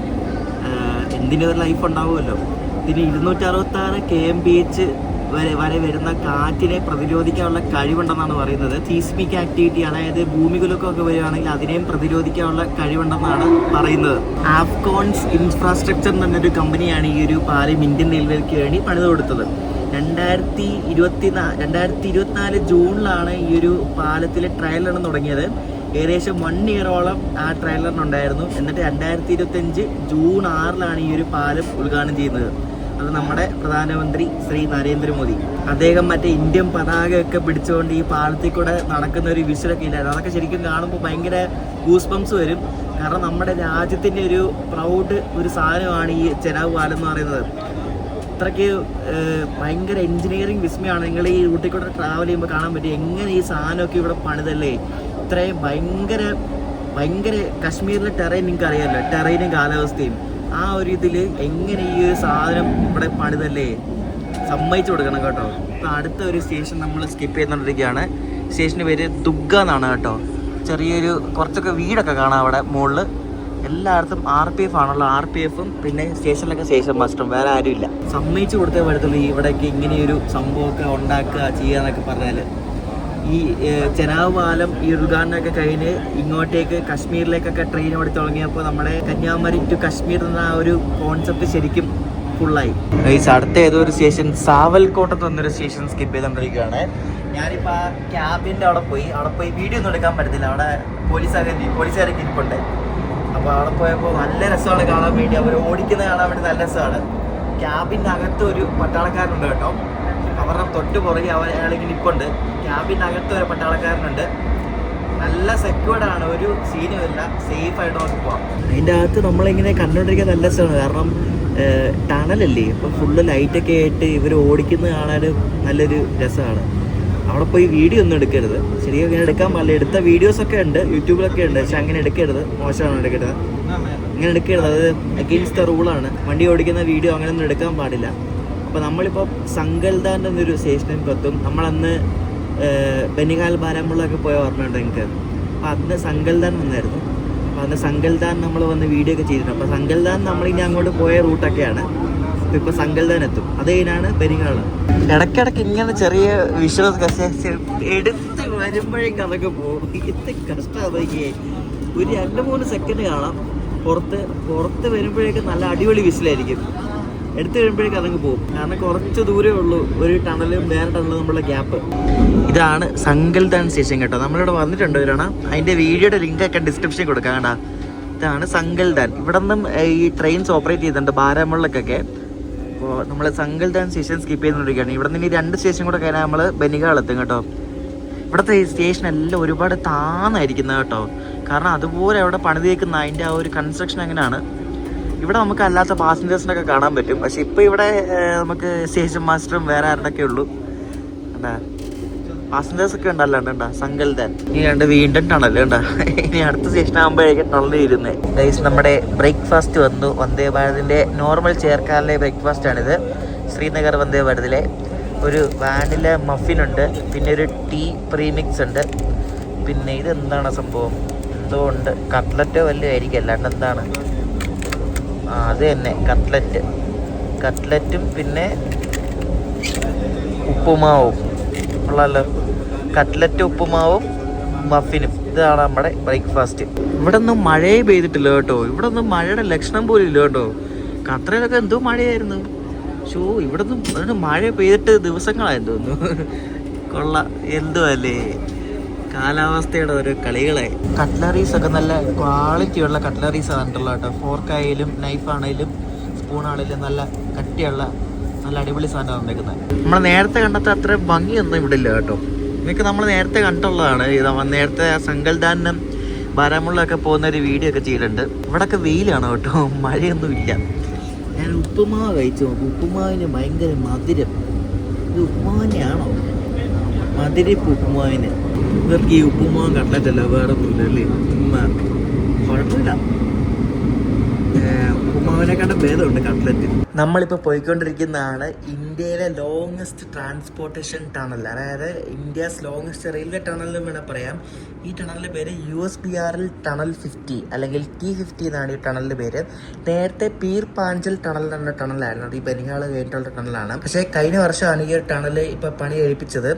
എന്തിനൊരു ലൈഫ് ഉണ്ടാവുമല്ലോ. ഇതിന് 266 kmph വരെ വരുന്ന കാറ്റിനെ പ്രതിരോധിക്കാനുള്ള കഴിവുണ്ടെന്നാണ് പറയുന്നത്. സീസ്മിക് ആക്ടിവിറ്റി, അതായത് ഭൂമികുലുക്കമൊക്കെ വരികയാണെങ്കിൽ അതിനെയും പ്രതിരോധിക്കാനുള്ള കഴിവുണ്ടെന്നാണ് പറയുന്നത്. ആഫ്കോൺസ് ഇൻഫ്രാസ്ട്രക്ചർ എന്നൊരു കമ്പനിയാണ് ഈ ഒരു പാലം ഇന്ത്യൻ റെയിൽവേക്ക് വേണ്ടി പണിത് കൊടുത്തത്. 2024 ജൂണിലാണ് ഈ ഒരു പാലത്തിലെ ട്രയൽ റൺ തുടങ്ങിയത്. ഏകദേശം 1 ഇയറോളം ആ ട്രയൽ റൺ ഉണ്ടായിരുന്നു. എന്നിട്ട് 2025 ജൂൺ 6 ഈ ഒരു പാലം ഉദ്ഘാടനം ചെയ്യുന്നത്. അത് നമ്മുടെ പ്രധാനമന്ത്രി ശ്രീ നരേന്ദ്രമോദി. അദ്ദേഹം മറ്റേ ഇന്ത്യൻ പതാകയൊക്കെ പിടിച്ചുകൊണ്ട് ഈ പാലത്തിൽ കൂടെ നടക്കുന്ന ഒരു വിഷ്വലൊക്കെ ഇല്ലായിരുന്നു. അതൊക്കെ ശരിക്കും കാണുമ്പോൾ ഭയങ്കര ഗൂസ് ബംസ് വരും. കാരണം നമ്മുടെ രാജ്യത്തിൻ്റെ ഒരു പ്രൗഡ് ഒരു സാധനമാണ് ഈ ചെനാബ് പാലം എന്ന് പറയുന്നത്. അത്രയ്ക്ക് ഭയങ്കര എൻജിനീയറിംഗ് വിസ്മയമാണ്. നിങ്ങൾ ഈ റൂട്ടിൽ കൂടെ ട്രാവൽ ചെയ്യുമ്പോൾ കാണാൻ പറ്റും എങ്ങനെ ഈ സാധനമൊക്കെ ഇവിടെ പണിതല്ലേ. ഇത്രയും ഭയങ്കര കാശ്മീരിലെ ടെറൈൻ നിങ്ങൾക്ക് അറിയാമല്ലോ, ടെറൈനും കാലാവസ്ഥയും. ആ ഒരു ഇതിൽ എങ്ങനെ ഈ ഒരു സാധനം ഇവിടെ പണിതല്ലേ. സമ്മതിച്ചു കൊടുക്കണം കേട്ടോ. ഇപ്പം അടുത്ത ഒരു സ്റ്റേഷൻ നമ്മൾ സ്കിപ്പ് ചെയ്തുകൊണ്ടിരിക്കുകയാണ്. സ്റ്റേഷൻ്റെ പേര് ദുഗ്ഗ എന്നാണ് കേട്ടോ. ചെറിയൊരു കുറച്ചൊക്കെ വീടൊക്കെ കാണാം അവിടെ മുകളിൽ. എല്ലായിടത്തും RPF ആണല്ലോ. RPFും പിന്നെ സ്റ്റേഷനിലൊക്കെ സ്റ്റേഷൻ മാസ്റ്ററും, വേറെ ആരുമില്ല. സമ്മതിച്ചു കൊടുത്തേ പറ്റത്തുള്ളൂ ഇവിടേക്ക് ഇങ്ങനെയൊരു സംഭവമൊക്കെ ഉണ്ടാക്കുക ചെയ്യാന്നൊക്കെ പറഞ്ഞാൽ. ഈ ചെനാവ് പാലം ഈ ഉദ്ഘാടനമൊക്കെ കഴിഞ്ഞ് ഇങ്ങോട്ടേക്ക് കശ്മീരിലേക്കൊക്കെ ട്രെയിൻ ഓടി തുടങ്ങിയപ്പോൾ നമ്മുടെ കന്യാകുമാരി ടു കശ്മീർ എന്ന ആ ഒരു കോൺസെപ്റ്റ് ശരിക്കും ഫുള്ളായി. അടുത്ത ഏതോ ഒരു സ്റ്റേഷൻ സാവൽക്കോട്ടത്ത് വന്നൊരു സ്റ്റേഷൻ സ്കിപ്പ് ചെയ്തുകൊണ്ടിരിക്കുകയാണ്. ഞാനിപ്പോൾ ആ ക്യാബിൻ്റെ അവിടെ പോയി വീഡിയോ ഒന്നും എടുക്കാൻ പറ്റത്തില്ല. അവിടെ പോലീസുകാരൊക്കെ ഇരിപ്പുണ്ട്. അപ്പോൾ അവിടെ പോയപ്പോൾ നല്ല രസമാണ് കാണാൻ വേണ്ടി. അവർ ഓടിക്കുന്നത് കാണാൻ വേണ്ടി നല്ല രസമാണ്. ക്യാബിൻ്റെ അകത്ത് ഒരു പട്ടാളക്കാരനുണ്ട് കേട്ടോ. അവരുടെ തൊട്ട് പുറകെ അയാളിങ്ങനെ ഇരിപ്പുണ്ട്. ക്യാബിൻ്റെ അകത്ത് ഒരു പട്ടാളക്കാരനുണ്ട്. നല്ല സെക്യൂർഡാണ്, ഒരു സീനും ഇല്ല, സേഫായിട്ട് നമുക്ക് പോകാം. അതിൻ്റെ അകത്ത് നമ്മളിങ്ങനെ കണ്ടുകൊണ്ടിരിക്കാൻ നല്ല രസമാണ്. കാരണം ടണലല്ലേ, ഇപ്പം ഫുള്ള് ലൈറ്റൊക്കെ ആയിട്ട് ഇവർ ഓടിക്കുന്നത് കാണാൻ നല്ലൊരു രസമാണ്. അവിടെ പോയി വീഡിയോ ഒന്നും എടുക്കരുത്. ശരിക്കും ഇങ്ങനെ എടുക്കാൻ പാടില്ല. എടുത്ത വീഡിയോസൊക്കെ ഉണ്ട്, യൂട്യൂബിലൊക്കെ ഉണ്ട്. പക്ഷെ അങ്ങനെ എടുക്കരുത്, മോശമാണ് എടുക്കരുത്. ഇങ്ങനെ എടുക്കരുത്, അത് അഗെയിൻസ്റ്റ് ദ റൂളാണ്. വണ്ടി ഓടിക്കുന്ന വീഡിയോ അങ്ങനെയൊന്നും എടുക്കാൻ പാടില്ല. അപ്പോൾ നമ്മളിപ്പോൾ സങ്കൽദാൻ എന്നൊരു സ്റ്റേഷനിൽ എത്തും. നമ്മളന്ന് ബനിഹാൽ ബാരാമുള്ളൊക്കെ പോയ ഓർമ്മയുണ്ട് എനിക്ക്. അപ്പോൾ അന്ന് സങ്കൽദാൻ വന്നായിരുന്നു. അപ്പോൾ അന്ന് സങ്കൽദാൻ നമ്മൾ വന്ന് വീഡിയോ ഒക്കെ ചെയ്തിട്ടുണ്ട്. അപ്പോൾ സങ്കൽദാൻ നമ്മളിനി അങ്ങോട്ട് പോയ റൂട്ടൊക്കെയാണ്. ഇപ്പോൾ സങ്കൽദാൻ എത്തും, അത് കഴിഞ്ഞാണ് ബനിഹാൾ. ഇടയ്ക്കിടയ്ക്ക് ഇങ്ങനെ ചെറിയ വിഷ്വൽസ് എടുത്ത് വരുമ്പോഴേക്കും അതൊക്കെ പോകും. ഇത് കഷ്ടമാണ്. ഒരു 2-3 സെക്കൻഡ് കാണാം. പുറത്ത് വരുമ്പോഴേക്കും നല്ല അടിപൊളി വിസിലായിരിക്കും. എടുത്തു കഴിയുമ്പോഴേക്കും അതങ്ങ് പോകും. കാരണം കുറച്ച് ദൂരമേ ഉള്ളൂ ഒരു ടണലും വേറെ ടണലും നമ്മളുടെ ഗ്യാപ്പ്. ഇതാണ് സങ്കൽദാൻ സ്റ്റേഷൻ കേട്ടോ. നമ്മളിവിടെ വന്നിട്ടുണ്ട് വരണം. അതിൻ്റെ വീഡിയോയുടെ ലിങ്കൊക്കെ ഡിസ്ക്രിപ്ഷനിൽ കൊടുക്കാം കേട്ടോ. ഇതാണ് സങ്കൽദാൻ. ഇവിടെ നിന്നും ഈ ട്രെയിൻസ് ഓപ്പറേറ്റ് ചെയ്തിട്ടുണ്ട് ബാരാമുള്ളക്കൊക്കെ. അപ്പോൾ നമ്മൾ സങ്കൽദാൻ സ്റ്റേഷൻ സ്കിപ്പ് ചെയ്തുകൊണ്ടിരിക്കുകയാണ്. ഇവിടെ നിന്ന് 2 സ്റ്റേഷൻ കൂടെ കഴിഞ്ഞാൽ നമ്മൾ ബനിഹാൾ എത്തും കേട്ടോ. ഇവിടുത്തെ ഈ സ്റ്റേഷനെല്ലാം ഒരുപാട് താന്നായിരിക്കുന്നത് കേട്ടോ. കാരണം അതുപോലെ അവിടെ പണിതേക്കുന്ന അതിൻ്റെ ആ ഒരു കൺസ്ട്രക്ഷൻ അങ്ങനെയാണ്. ഇവിടെ നമുക്ക് അല്ലാത്ത പാസഞ്ചേഴ്സിനൊക്കെ കാണാൻ പറ്റും. പക്ഷെ ഇപ്പോൾ ഇവിടെ നമുക്ക് സ്റ്റേഷൻ മാസ്റ്ററും വേറെ ആരുടെയൊക്കെ ഉള്ളൂ. എന്താ പാസഞ്ചേഴ്സ് ഒക്കെ ഉണ്ടല്ലാണ്ട് സങ്കൽദാൻ. ഇനി വീണ്ടും ടണൽ കണ്ടാ. ഇനി അടുത്ത സ്റ്റേഷൻ ആകുമ്പോഴേക്കും ടണൽ ഇരുന്നേ. ഗൈസ്, നമ്മുടെ ബ്രേക്ക്ഫാസ്റ്റ് വന്നു. വന്ദേ ഭാരതിൻ്റെ നോർമൽ ചെയർക്കാറിലെ ബ്രേക്ക്ഫാസ്റ്റാണിത്. ശ്രീനഗർ വന്ദേ ഭാരതിലെ ഒരു വാനില മഫിനുണ്ട്, പിന്നെ ഒരു ടീ പ്രീമിക്സ് ഉണ്ട്, പിന്നെ ഇതെന്താണ് സംഭവം, എന്തോ ഉണ്ട്, കട്ട്ലറ്റോ വല്ലതും ആയിരിക്കും, അല്ലാണ്ട് എന്താണ്. അത് തന്നെ കട്ട്ലറ്റും പിന്നെ ഉപ്പുമാവും ഉള്ളല്ലോ. കട്ട്ലറ്റ്, ഉപ്പുമാവും, മഫിനും. ഇതാണ് നമ്മുടെ ബ്രേക്ക്ഫാസ്റ്റ്. ഇവിടെ ഒന്നും മഴയെ പെയ്തിട്ടില്ല കേട്ടോ. ഇവിടെ ഒന്നും മഴയുടെ ലക്ഷണം പോലും ഇല്ല കേട്ടോ. ഖത്തറിലൊക്കെ എന്തോ മഴയായിരുന്നു. ഇവിടെ ഒന്നും മഴ പെയ്തിട്ട് ദിവസങ്ങളായെന്ന് തോന്നുന്നു. കൊള്ളാം, എന്തോ അല്ലേ കാലാവസ്ഥയുടെ ഓരോ കളികളെ. കട്ട്ലറീസ് ഒക്കെ നല്ല ക്വാളിറ്റിയുള്ള കട്ട്ലറീസ് ആണല്ലോ കേട്ടോ. ഫോർക്കായാലും നൈഫാണേലും സ്പൂണാണേലും നല്ല കട്ടിയുള്ള നല്ല അടിപൊളി സാധനമാണ് ഉണ്ടാക്കുന്നത്. നമ്മൾ നേരത്തെ കണ്ടത്തെ അത്ര ഭംഗിയൊന്നും ഇവിടെ ഇല്ല കേട്ടോ. ഇതൊക്കെ നമ്മൾ നേരത്തെ കണ്ടുള്ളതാണ്. നേരത്തെ സങ്കൽദാനും ബാരാമുള്ളൊക്കെ പോകുന്ന ഒരു വീഡിയോ ഒക്കെ ചെയ്തിട്ടുണ്ട്. ഇവിടെയൊക്കെ വെയിലാണ് കേട്ടോ, മഴയൊന്നും ഇല്ല. ഞാൻ ഉപ്പുമാവ് കഴിച്ചു നോക്കും. ഉപ്പുമാവിന് ഭയങ്കര മധുരം. ഇത് ഉപ്പുമാവിനെയാണോ? മധുരപ്പ് ഉപ്പുമാവിന്. ഇവർക്ക് ഈ ഉപ്പുമാവും കട്ട്ലറ്റല്ല, വേറെ ഒന്നുമില്ലല്ലേ. കുഴപ്പമില്ല, ഉപ്പുമാവിനെക്കാളും ഭേദമുണ്ട് കട്ട്ലറ്റ്. നമ്മളിപ്പോൾ പോയിക്കൊണ്ടിരിക്കുന്നതാണ് ഇന്ത്യയിലെ ലോങ്ങസ്റ്റ് ട്രാൻസ്പോർട്ടേഷൻ ടണൽ, അതായത് ഇന്ത്യസ് ലോങ്ങസ്റ്റ് റെയിൽവേ ടണൽ എന്ന് വേണമെങ്കിൽ പറയാം. ഈ ടണലിൻ്റെ പേര് USBRL ടണൽ 50 അല്ലെങ്കിൽ T50 എന്നാണ് ഈ ടണലിൻ്റെ പേര്. നേരത്തെ പീർ പാഞ്ചൽ ടണൽ എന്ന ടണലായിരുന്നു. അത് ഈ ബനിഹാൾ കഴിഞ്ഞിട്ടുള്ള ടണലാണ്. പക്ഷേ കഴിഞ്ഞ വർഷമാണ് ഈ ടണൽ ഇപ്പോൾ പണി കഴിപ്പിച്ചത്.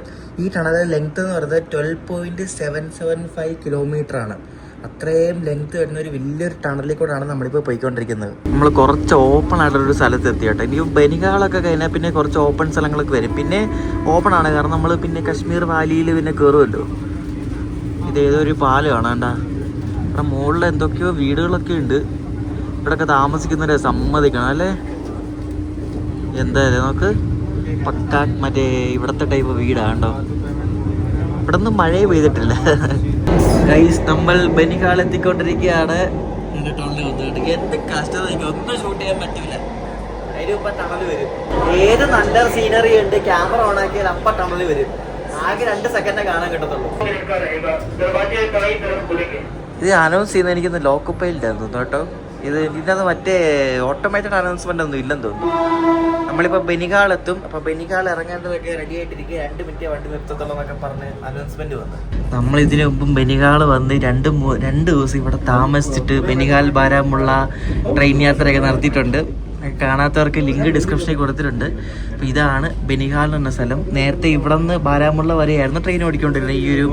ഈ ടണലിൻ്റെ ലെങ്ത് എന്ന് പറയുന്നത് 12.775 കിലോമീറ്റർ ആണ്. അത്രയും ലെങ്ത് വരുന്ന ഒരു വലിയൊരു ടണലിൽ കൂടെയാണ് നമ്മളിപ്പോൾ പോയിക്കൊണ്ടിരിക്കുന്നത്. നമ്മൾ കുറച്ച് ഓപ്പൺ ആയിട്ടുള്ളൊരു സ്ഥലത്ത് എത്തി കേട്ടോ. ഇനി ബനിഹാളൊക്കെ കഴിഞ്ഞാൽ പിന്നെ കുറച്ച് ഓപ്പൺ സ്ഥലങ്ങളൊക്കെ വരും. പിന്നെ ഓപ്പൺ ആണ്, കാരണം നമ്മൾ പിന്നെ കശ്മീർ വാലിയിൽ പിന്നെ കയറുമല്ലോ. ഇതേതൊരു പാല് കാണാണ്ട. ഇവിടെ മുകളിൽ എന്തൊക്കെയോ വീടുകളൊക്കെ ഉണ്ട്. ഇവിടെയൊക്കെ താമസിക്കുന്നവരെ സമ്മതിക്കണം അല്ലേ. എന്തായാലും നമുക്ക് പക്ക മറ്റേ ഇവിടുത്തെ ടൈപ്പ് വീടാണ്ടോ. ഇവിടെ ഒന്നും മഴയെ പെയ്തിട്ടില്ല. നമ്മൾ ബനിഹാൾ എത്തിക്കൊണ്ടിരിക്കുകയാണ്. എന്ത് കഷ്ടത, ഒന്നും ഷൂട്ട് ചെയ്യാൻ പറ്റില്ല. അതിന് മുമ്പ് ടണൽ വരും. ഏത് നല്ല സീനറി ഉണ്ട്, ക്യാമറ ഓൺ ആക്കിയാൽ അപ്പം ടണൽ വരും. ആകെ 2 സെക്കൻഡേ കാണാൻ കിട്ടത്തുള്ളൂ. ഇത് അനൗൺസ് ചെയ്യുന്ന എനിക്കൊന്ന് ലോക്കപ്പയിലായിരുന്നു കേട്ടോ. ഇതിനകത്ത് മറ്റേ ഓട്ടോമാറ്റഡ് അനൗൺസ്മെന്റ് ഒന്നും ഇല്ലെന്ന് തോന്നുന്നു. നമ്മളിപ്പോൾ ബനിഹാൾ എത്തും. അപ്പോൾ ബനിഹാൾ ഇറങ്ങേണ്ടതൊക്കെ റെഡി ആയിട്ടിരിക്കുക, 2 മിനിറ്റ് വണ്ടി നിർത്തത്തുള്ളൂ എന്നൊക്കെ പറഞ്ഞ് അനൗൺസ്മെന്റ് വന്നു. നമ്മൾ ഇതിനു മുമ്പും ബനിഹാൾ വന്ന് 2 ദിവസം ഇവിടെ താമസിച്ചിട്ട് ബനിഹാൽ ബാരാമുള്ള ട്രെയിൻ യാത്രയൊക്കെ നടത്തിയിട്ടുണ്ട്. കാണാത്തവർക്ക് ലിങ്ക് ഡിസ്ക്രിപ്ഷനിൽ കൊടുത്തിട്ടുണ്ട്. അപ്പോൾ ഇതാണ് ബനിഹാൽ എന്ന സ്ഥലം. നേരത്തെ ഇവിടെ നിന്ന് ബാരാമുള്ള വരെയായിരുന്നു ട്രെയിൻ ഓടിക്കൊണ്ടിരുന്നത്. ഈ ഒരു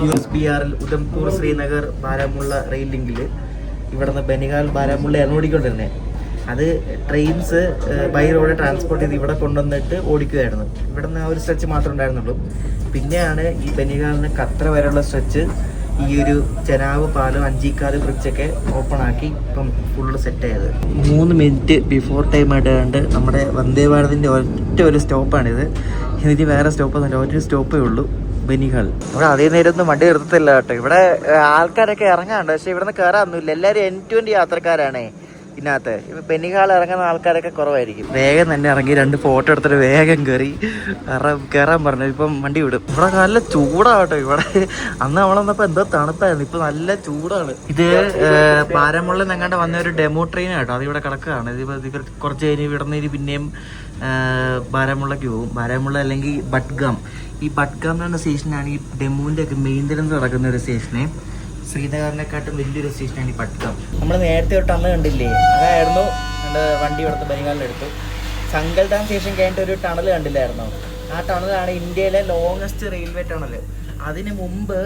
USBR ഉധംപൂർ ശ്രീനഗർ ബാരാമുള്ള റെയിൽ ലിങ്കിൽ ഇവിടെ നിന്ന് ബനിഹാൽ ബാരാമുള്ളയായിരുന്നു ഓടിക്കൊണ്ടിരുന്നത്. അത് ട്രെയിൻസ് ബൈ റോഡ് ട്രാൻസ്പോർട്ട് ചെയ്ത് ഇവിടെ കൊണ്ടുവന്നിട്ട് ഓടിക്കുമായിരുന്നു. ഇവിടെ നിന്ന് ആ ഒരു സ്ട്രെച്ച് മാത്രമേ ഉണ്ടായിരുന്നുള്ളൂ. പിന്നെയാണ് ഈ ബനിഹാലിന് ഖത്ര വരെയുള്ള സ്ട്രെച്ച് ഈ ഒരു ചെനാവ് പാലം, അഞ്ചീക്കാല് ബ്രിഡ്ജൊക്കെ ഓപ്പൺ ആക്കി ഇപ്പം ഫുള്ള് സെറ്റ് ആയത്. 3 മിനിറ്റ് ബിഫോർ ടൈം ആയിട്ട് കണ്ട് നമ്മുടെ വന്ദേ ഭാരതിൻ്റെ ഒറ്റ ഒരു സ്റ്റോപ്പാണിത്. ഇതിന് വേറെ സ്റ്റോപ്പൊന്നുമില്ല, ഒരു സ്റ്റോപ്പേ ഉള്ളൂ, ബനിഹാൽ. ഇവിടെ അതേ നേരം ഒന്നും വണ്ടി നിർത്തത്തില്ല കേട്ടോ. ഇവിടെ ആൾക്കാരൊക്കെ ഇറങ്ങാറുണ്ട്, പക്ഷെ ഇവിടെ നിന്ന് കയറാനൊന്നുമില്ല. എല്ലാവരും N20 യാത്രക്കാരാണേ ഇതിനകത്ത്. ഇപ്പം ബനിഹാൾ ഇറങ്ങുന്ന ആൾക്കാരൊക്കെ കുറവായിരിക്കും. വേഗം തന്നെ ഇറങ്ങി 2 ഫോട്ടോ എടുത്തിട്ട് വേഗം കയറാൻ പറഞ്ഞു. ഇപ്പം വണ്ടി വിടും. ഇവിടെ നല്ല ചൂടാട്ടോ. ഇവിടെ അന്ന് നമ്മളന്നപ്പോൾ എന്തോ തണുപ്പായിരുന്നു, ഇപ്പം നല്ല ചൂടാണ്. ഇത് ബാരാമുള്ള നിങ്ങാണ്ട് വന്ന ഒരു ഡെമോ ട്രെയിൻ കേട്ടോ. അതിവിടെ കിടക്കുകയാണ്. ഇത് കുറച്ച് കഴിഞ്ഞ് ഇവിടെ നിന്ന് പിന്നെയും ബാരാമുള്ളക്ക് പോകും. ബാരാമുള്ള അല്ലെങ്കിൽ ബഡ്ഗാം. ഈ ബഡ്ഗാം എന്ന് പറഞ്ഞ സ്റ്റേഷനാണ് ഈ ഡെമോൻ്റെ ഒക്കെ മെയിൻ്റനൻസ് നടക്കുന്ന ഒരു സ്റ്റേഷനെ. ശ്രീനഗറിനെക്കാട്ടും വലിയൊരു സ്റ്റേഷനാണ് ഈ പട്കം. നമ്മൾ നേരത്തെ ഒരു ടണൽ കണ്ടില്ലേ, അതായിരുന്നു വണ്ടി ഇവിടുത്തെ ബനിഹാലിലെടുത്തു. സങ്കൽധാം സ്റ്റേഷൻ കഴിഞ്ഞിട്ട് ഒരു ടണൽ കണ്ടില്ലായിരുന്നോ? ആ ടണലാണ് ഇന്ത്യയിലെ ലോങ്ങസ്റ്റ് റെയിൽവേ ടണൽ. അതിന് മുമ്പ്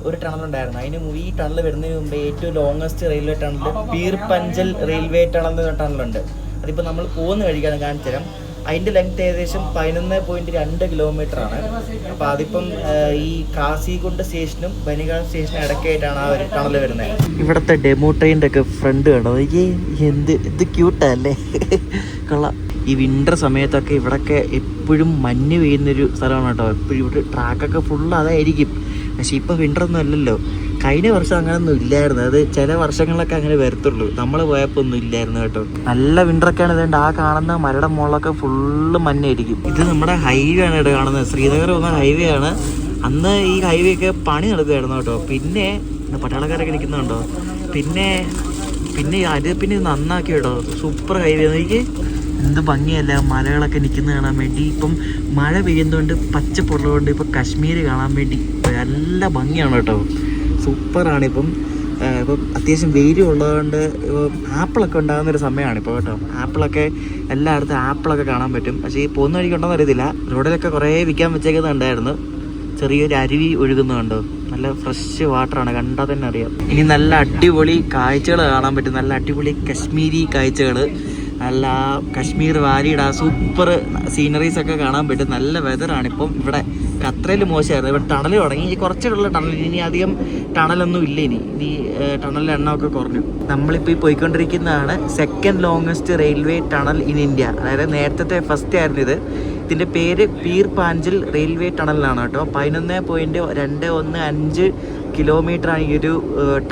ഒരു ടണൽ ഉണ്ടായിരുന്നു. ഈ ടണൽ വരുന്നതിന് മുമ്പ് ഏറ്റവും ലോങ്ങസ്റ്റ് റെയിൽവേ ടണൽ പീർ പഞ്ചൽ റെയിൽവേ ടണൽ എന്ന ടണലുണ്ട്. അതിപ്പോൾ നമ്മൾ പോകുന്ന വഴിക്കാണ് കാണിച്ചു തരാം. അതിൻ്റെ ലെങ്ത് ഏകദേശം 11.2 കിലോമീറ്ററാണ്. അപ്പോൾ അതിപ്പം ഈ കാസിഗുണ്ട് സ്റ്റേഷനും ബനിഹാൽ സ്റ്റേഷനും ഇടയ്ക്കായിട്ടാണ് ആ ഒരു ടണൽ വരുന്നത്. ഇവിടുത്തെ ഡെമോ ട്രെയിനിൻ്റെ ഒക്കെ ഫ്രണ്ട് കണ്ടോ? എന്ത് ക്യൂട്ടല്ലേ, കൊള്ളാം. ഈ വിൻ്റർ സമയത്തൊക്കെ ഇവിടെയൊക്കെ എപ്പോഴും മഞ്ഞ് പെയ്യുന്നൊരു സ്ഥലമാണ് കേട്ടോ. എപ്പോഴും ഇവിടെ ട്രാക്കൊക്കെ ഫുള്ള് അതായിരിക്കും. പക്ഷേ ഇപ്പോൾ വിൻ്ററൊന്നും അല്ലല്ലോ. കഴിഞ്ഞ വർഷം അങ്ങനെയൊന്നും ഇല്ലായിരുന്നു. അത് ചില വർഷങ്ങളിലൊക്കെ അങ്ങനെ വരത്തുള്ളൂ. നമ്മൾ പോയപ്പോൾ ഒന്നും ഇല്ലായിരുന്നു കേട്ടോ. നല്ല വിൻ്ററൊക്കെയാണ്. ഇതുകൊണ്ട് ആ കാണുന്ന മരയുടെ മുകളിലൊക്കെ ഫുള്ള് മഞ്ഞായിരിക്കും. ഇത് നമ്മുടെ ഹൈവേ ആണ് ഇവിടെ കാണുന്നത്. ശ്രീനഗർ പോകുന്ന ഹൈവേ ആണ്. അന്ന് ഈ ഹൈവേ ഒക്കെ പണി നടക്കുമായിരുന്നു കേട്ടോ. പിന്നെ പട്ടാളക്കാരൊക്കെ നിൽക്കുന്നുണ്ടോ. പിന്നെ ഇത് നന്നാക്കി കേട്ടോ. Super highway. എനിക്ക് എന്ത് ഭംഗിയല്ല മലകളൊക്കെ നിൽക്കുന്നത് കാണാൻ വേണ്ടി. ഇപ്പം മഴ പെയ്യുന്നതുകൊണ്ട് പച്ചപ്പുള്ളതുകൊണ്ട് ഇപ്പം കാശ്മീർ കാണാൻ വേണ്ടി നല്ല ഭംഗിയാണ് കേട്ടോ. സൂപ്പറാണ്. ഇപ്പം അത്യാവശ്യം വെയിലും ഉള്ളതുകൊണ്ട് ആപ്പിളൊക്കെ ഉണ്ടാകുന്നൊരു സമയമാണ് ഇപ്പോൾ കേട്ടോ. ആപ്പിളൊക്കെ എല്ലായിടത്തും ആപ്പിളൊക്കെ കാണാൻ പറ്റും. പക്ഷേ ഈ പോകുന്ന വഴിക്കുണ്ടോയെന്ന് അറിയത്തില്ല. റോഡിലൊക്കെ കുറേ വിൽക്കാൻ വെച്ചേക്കുന്നുണ്ടായിരുന്നു. ചെറിയൊരു അരുവി ഒഴുകുന്നുണ്ടോ. നല്ല ഫ്രഷ് വാട്ടറാണ്, കണ്ടാൽ തന്നെ അറിയാം. ഇനി നല്ല അടിപൊളി കാഴ്ചകൾ കാണാൻ പറ്റും. നല്ല അടിപൊളി കശ്മീരി കാഴ്ചകൾ, നല്ല കശ്മീർ വാലിയുടെ ആ സൂപ്പർ സീനറീസ് ഒക്കെ കാണാൻ പറ്റും. നല്ല വെതറാണ് ഇപ്പം ഇവിടെ. ഖത്രയിൽ മോശമായിരുന്നു. ഇവിടെ ടണൽ തുടങ്ങി. ഈ കുറച്ചുള്ള ടണൽ, ഇനി അധികം ടണലൊന്നും ഇല്ല. ഇനി ടണലിൻ്റെ എണ്ണമൊക്കെ കുറഞ്ഞു. നമ്മളിപ്പോൾ ഈ പോയിക്കൊണ്ടിരിക്കുന്നതാണ് second longest railway tunnel in India. അതായത് നേരത്തെ ഫസ്റ്റ് ആയിരുന്നു ഇത്. ഇതിൻ്റെ പേര് പീർ പാഞ്ചൽ റെയിൽവേ ടണലാണ് കേട്ടോ. 11.215 കിലോമീറ്ററാണ് ഈ ഒരു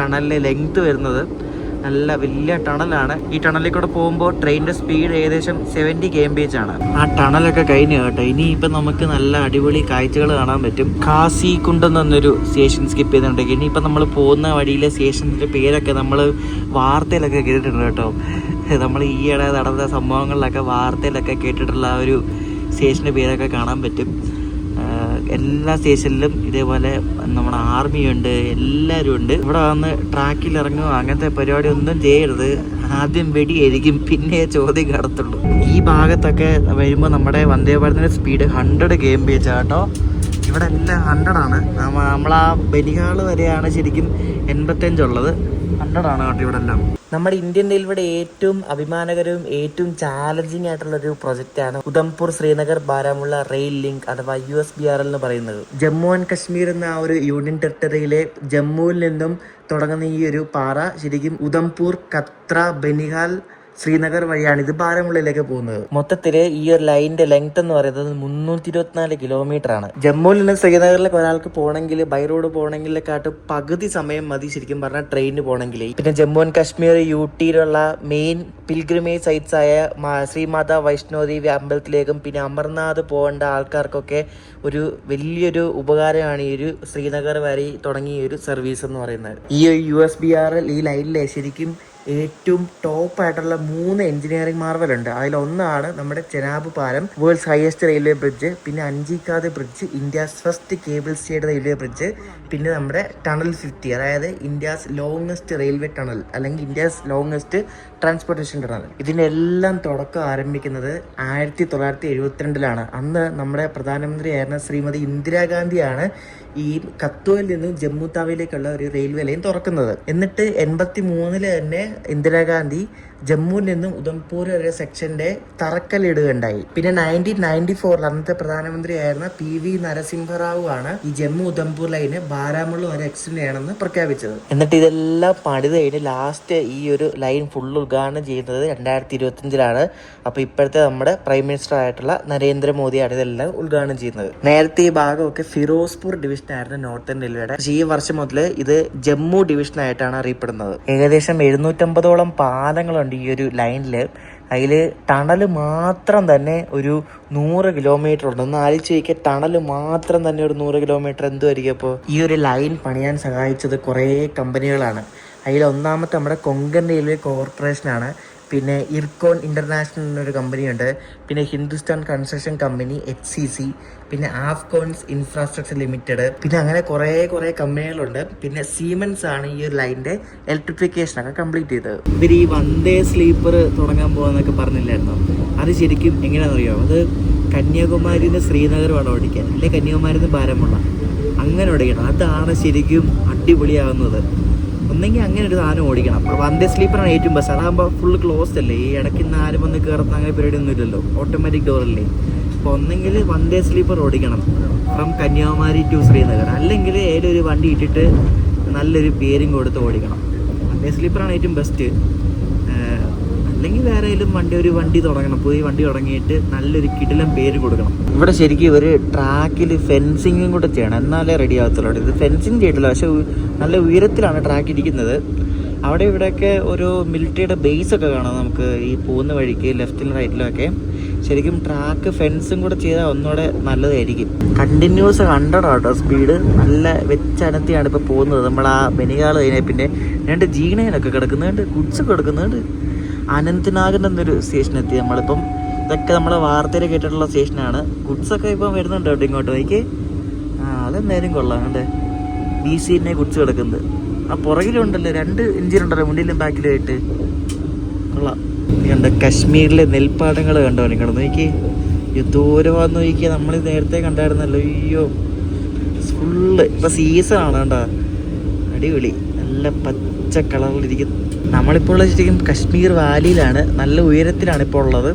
ടണലിലെ ലെങ്ത് വരുന്നത്. നല്ല വലിയ ടണലാണ്. ഈ ടണലിൽ കൂടെ പോകുമ്പോൾ ട്രെയിനിൻ്റെ സ്പീഡ് ഏകദേശം 70 kmph ആണ്. ആ ടണലൊക്കെ കഴിഞ്ഞു കേട്ടോ. ഇനിയിപ്പം നമുക്ക് നല്ല അടിപൊളി കാഴ്ചകൾ കാണാൻ പറ്റും. കാസികുണ്ട് എന്നൊരു സ്റ്റേഷൻ സ്കിപ്പ് ചെയ്തിട്ടുണ്ടെങ്കിൽ ഇനിയിപ്പം നമ്മൾ പോകുന്ന വഴിയിലെ സ്റ്റേഷൻ്റെ പേരൊക്കെ നമ്മൾ വാർത്തയിലൊക്കെ കേട്ടിട്ടുണ്ട് കേട്ടോ. നമ്മൾ ഈയിടെ നടന്ന സംഭവങ്ങളിലൊക്കെ വാർത്തയിലൊക്കെ കേട്ടിട്ടുള്ള ആ ഒരു സ്റ്റേഷൻ്റെ പേരൊക്കെ കാണാൻ പറ്റും. എല്ലാ സ്റ്റേഷനിലും ഇതേപോലെ നമ്മുടെ ആർമിയുണ്ട്, എല്ലാവരും ഉണ്ട്. ഇവിടെ വന്ന് ട്രാക്കിൽ ഇറങ്ങുക അങ്ങനത്തെ പരിപാടി ഒന്നും ചെയ്യരുത്. ആദ്യം വെടിയായിരിക്കും, പിന്നെ ചോദ്യം കടത്തുള്ളൂ. ഈ ഭാഗത്തൊക്കെ വരുമ്പോൾ നമ്മുടെ വന്ദേ ഭാരതിൻ്റെ സ്പീഡ് 100 kmph കേട്ടോ. ഇവിടെ എല്ലാം 100 ആണ്. നമ്മളാ ബനിഹാൾ വരെയാണ് ശരിക്കും 85 ഉള്ളത്. 100 ആണ് കേട്ടോ ഇവിടെ എല്ലാം. നമ്മുടെ ഇന്ത്യൻ റെയിൽവേയുടെ ഏറ്റവും അഭിമാനകരവും ഏറ്റവും ചാലഞ്ചിങ് ആയിട്ടുള്ളൊരു പ്രൊജക്റ്റാണ് ഉധംപൂർ ശ്രീനഗർ ബാരാമുള്ള റെയിൽ ലിങ്ക് അഥവാ USBRL എന്ന് പറയുന്നത്. ജമ്മു ആൻഡ് കശ്മീർ എന്ന ആ ഒരു യൂണിയൻ ടെറിട്ടറിയിലെ ജമ്മുവിൽ നിന്നും തുടങ്ങുന്ന ഈ ഒരു പാറ ശരിക്കും ഉധംപൂർ, ഖത്ര, ബനിഹാൽ, ശ്രീനഗർ വഴിയാണ് ഇത് ബാരാമുള്ളയിലേക്ക് പോകുന്നത്. മൊത്തത്തില് ഈ ഒരു ലൈനിന്റെ ലെങ്ത് എന്ന് പറയുന്നത് 324 കിലോമീറ്റർ ആണ്. ജമ്മുവിൽ നിന്ന് ശ്രീനഗറിലേക്ക് ഒരാൾക്ക് പോകണമെങ്കിൽ ബൈ റോഡ് പോകണമെങ്കിലെക്കാട്ട് പകുതി സമയം മതി ശരിക്കും പറഞ്ഞാൽ ട്രെയിനിന് പോകണമെങ്കിൽ. പിന്നെ Jammu and Kashmir UTയിലുള്ള main pilgrimage sites ആയ ശ്രീമാതാ വൈഷ്ണോദേവി അമ്പലത്തിലേക്കും പിന്നെ അമർനാഥ് പോകേണ്ട ആൾക്കാർക്കൊക്കെ ഒരു വലിയൊരു ഉപകാരമാണ് ഈ ഒരു ശ്രീനഗർ വരെ തുടങ്ങിയ ഒരു സർവീസ് എന്ന് പറയുന്നത്. ഈ USBRL ഈ ലൈനിലെ ശരിക്കും ഏറ്റവും ടോപ്പായിട്ടുള്ള 3 എഞ്ചിനീയറിംഗ് മാർവലുണ്ട്. അതിലൊന്നാണ് നമ്മുടെ ചെനാബ് പാലം, വേൾഡ്സ് ഹയസ്റ്റ് റെയിൽവേ ബ്രിഡ്ജ്, പിന്നെ അഞ്ചിക്കാട് bridge, India's first cable stayed railway bridge, പിന്നെ നമ്മുടെ ടണൽ 50, അതായത് ഇന്ത്യസ് ലോങ്സ്റ്റ് റെയിൽവേ ടണൽ അല്ലെങ്കിൽ ഇന്ത്യസ് ലോങ്സ്റ്റ് ട്രാൻസ്പോർട്ടേഷൻ ടണൽ. ഇതിൻ്റെ എല്ലാം തുടക്കം ആരംഭിക്കുന്നത് 1972-ലാണ്. അന്ന് നമ്മുടെ പ്രധാനമന്ത്രിയായിരുന്ന ശ്രീമതി ഇന്ദിരാഗാന്ധിയാണ് ഈ കത്വയിൽ നിന്നും ജമ്മു താവിയിലേക്കുള്ള ഒരു റെയിൽവേ ലൈൻ തുറക്കുന്നത്. എന്നിട്ട് 83-ല് തന്നെ ഇന്ദിരാഗാന്ധി ജമ്മുവിൽ നിന്നും ഉധംപൂർ വരെ സെക്ഷന്റെ തറക്കല്ലിടുകയുണ്ടായി. പിന്നെ 1994 അന്നത്തെ പ്രധാനമന്ത്രിയായിരുന്ന PV നരസിംഹറാവു ആണ് ഈ ജമ്മു ഉധംപൂർ ലൈന് ബാരാമുള്ള വരെ എക്സ്റ്റെൻഡ് ചെയ്യണമെന്ന് പ്രഖ്യാപിച്ചത്. എന്നിട്ട് ഇതെല്ലാം പണിത് കഴിഞ്ഞ് ലാസ്റ്റ് ഈ ഒരു ലൈൻ ഫുൾ ഉദ്ഘാടനം ചെയ്യുന്നത് 2025-ലാണ്. അപ്പോൾ ഇപ്പോഴത്തെ നമ്മുടെ പ്രൈം മിനിസ്റ്റർ ആയിട്ടുള്ള നരേന്ദ്രമോദിയാണ് ഇതെല്ലാം ഉദ്ഘാടനം ചെയ്യുന്നത്. നേരത്തെ ഈ ഭാഗമൊക്കെ ഫിറോസ്പൂർ ഡിവിഷൻ ആയിരുന്നു നോർത്തേൺ റെയിൽവേയുടെ. പക്ഷേ ഈ വർഷം മുതൽ ഇത് ജമ്മു ഡിവിഷൻ ആയിട്ടാണ് അറിയപ്പെടുന്നത്. ഏകദേശം 750ഓളം പാലങ്ങളുണ്ട് ഈ ഒരു ലൈനില്. അതിൽ ടണൽ മാത്രം തന്നെ ഒരു 100 കിലോമീറ്റർ ഉണ്ട്. ഒന്ന് ആലോചിച്ച് നോക്കിയാൽ ടണൽ മാത്രം തന്നെ ഒരു 100 കിലോമീറ്റർ എന്തുമായിരിക്കും. അപ്പോൾ ഈ ഒരു ലൈൻ പണിയാൻ സഹായിച്ചത് കുറേ കമ്പനികളാണ്. അതിൽ ഒന്നാമത്തെ നമ്മുടെ കൊങ്കൺ റെയിൽവേ കോർപ്പറേഷനാണ്. പിന്നെ ഇർക്കോൺ ഇന്റർനാഷണൽ എന്നൊരു കമ്പനിയുണ്ട്. പിന്നെ ഹിന്ദുസ്ഥാൻ കൺസ്ട്രക്ഷൻ കമ്പനി HCC, പിന്നെ ആഫ്കോൺസ് ഇൻഫ്രാസ്ട്രക്ചർ ലിമിറ്റഡ്, പിന്നെ അങ്ങനെ കുറേ കമ്പനികളുണ്ട്. പിന്നെ സീമെൻസ് ആണ് ഈ ഒരു ലൈനിന്റെ ഇലക്ട്രിഫിക്കേഷനൊക്കെ കംപ്ലീറ്റ് ചെയ്തത്. ഇവർ ഈ വന്ദേ സ്ലീപ്പർ തുടങ്ങാൻ പോകാന്നൊക്കെ പറഞ്ഞില്ലായിരുന്നോ? അത് ശരിക്കും എങ്ങനെയാണെന്ന് അറിയാമോ? അത് കന്യാകുമാരിയിൽ നിന്ന് ശ്രീനഗർ വേണം ഓടിക്കാൻ, അല്ലെ കന്യാകുമാരിയിൽ നിന്ന് ബാരമുള്ള അങ്ങനെ ഓടിക്കണം. അതാണ് ശരിക്കും അടിപൊളിയാവുന്നത്. ഒന്നെങ്കിൽ അങ്ങനെ ഒരു സാധനം ഓടിക്കണം. വന്ദേ സ്ലീപ്പറാണ് ഏറ്റവും ബെസ്റ്റ്. അതാകുമ്പോൾ ഫുള്ള് ക്ലോസ്ഡ് അല്ലേ, ഈ ഇടയ്ക്ക് നിന്ന് ആരും വന്ന് കയറുന്ന അങ്ങനെ പരിപാടി ഒന്നും ഇല്ലല്ലോ, ഓട്ടോമാറ്റിക് ഡോറല്ലേ. അപ്പോൾ ഒന്നെങ്കിൽ വന്ദേ സ്ലീപ്പർ ഓടിക്കണം ഫ്രം കന്യാകുമാരി ടു ശ്രീനഗർ, അല്ലെങ്കിൽ ഏതൊരു ഒരു വണ്ടി ഇട്ടിട്ട് നല്ലൊരു പേരും കൊടുത്ത് ഓടിക്കണം. വന്ദേ സ്ലീപ്പറാണ് ഏറ്റവും ബെസ്റ്റ്. അല്ലെങ്കിൽ വേറെ ഏതെങ്കിലും ഒരു വണ്ടി തുടങ്ങണം, പുതിയ വണ്ടി തുടങ്ങിയിട്ട് നല്ലൊരു കിടിലം പേര് കൊടുക്കണം. ഇവിടെ ശരിക്കും ഒരു ട്രാക്കിൽ ഫെൻസിങ്ങും കൂടെ ചെയ്യണം, എന്നാലേ റെഡി ആകത്തുള്ളൂ. ഇത് ഫെൻസിങ് ചെയ്തിട്ടില്ല, പക്ഷെ നല്ല ഉയരത്തിലാണ് ട്രാക്ക് ഇരിക്കുന്നത്. അവിടെ ഇവിടെയൊക്കെ ഒരു മിലിറ്ററിയുടെ ബേസൊക്കെ കാണാം നമുക്ക് ഈ പോകുന്ന വഴിക്ക് ലെഫ്റ്റിലും റൈറ്റിലും ഒക്കെ. ശരിക്കും ട്രാക്ക് ഫെൻസും കൂടെ ചെയ്താൽ ഒന്നുകൂടെ നല്ലതായിരിക്കും. കണ്ടിന്യൂസ് 100 കേട്ടോ സ്പീഡ്, നല്ല വെച്ചനത്തിയാണ് ഇപ്പോൾ പോകുന്നത്. നമ്മൾ ആ ബനികാൾ കഴിഞ്ഞാൽ പിന്നെ 2 ജീണയനൊക്കെ കിടക്കുന്നുണ്ട്, ഗുഡ്സ് കിടക്കുന്നുണ്ട്. അനന്ത്നാഗ് എന്നൊരു സ്റ്റേഷനെത്തി നമ്മളിപ്പം. ഇതൊക്കെ നമ്മളെ വാർത്തയിൽ കേട്ടിട്ടുള്ള സ്റ്റേഷനാണ്. ഗുഡ്സൊക്കെ ഇപ്പം വരുന്നുണ്ട് കേട്ടോ ഇങ്ങോട്ട്. എനിക്ക് അതെന്തായാലും കൊള്ളാം. കണ്ടേ BC ഗുഡ്സ് കിടക്കുന്നത്. ആ പുറകിലുണ്ടല്ലോ 2 എഞ്ചിനുണ്ടല്ലോ, മുന്നിലും ബാക്കിലും ആയിട്ട്. കൊള്ളാം. കണ്ട കശ്മീരിലെ നെൽപ്പാടങ്ങൾ കണ്ടോ നിങ്ങൾ നോക്കി, ദൂരമാന്ന് നോക്കിയാൽ നമ്മൾ നേരത്തെ കണ്ടായിരുന്നല്ലോ. അയ്യോ ഫുള്ള് ഇപ്പം സീസണാണ് കേട്ടോ. അടിപൊളി, നല്ല പച്ച കളറിലിരിക്കുന്നു. നമ്മളിപ്പോൾ ഉള്ള ശരിക്കും കശ്മീർ വാലിയിലാണ്, നല്ല ഉയരത്തിലാണ് ഇപ്പോൾ ഉള്ളത്.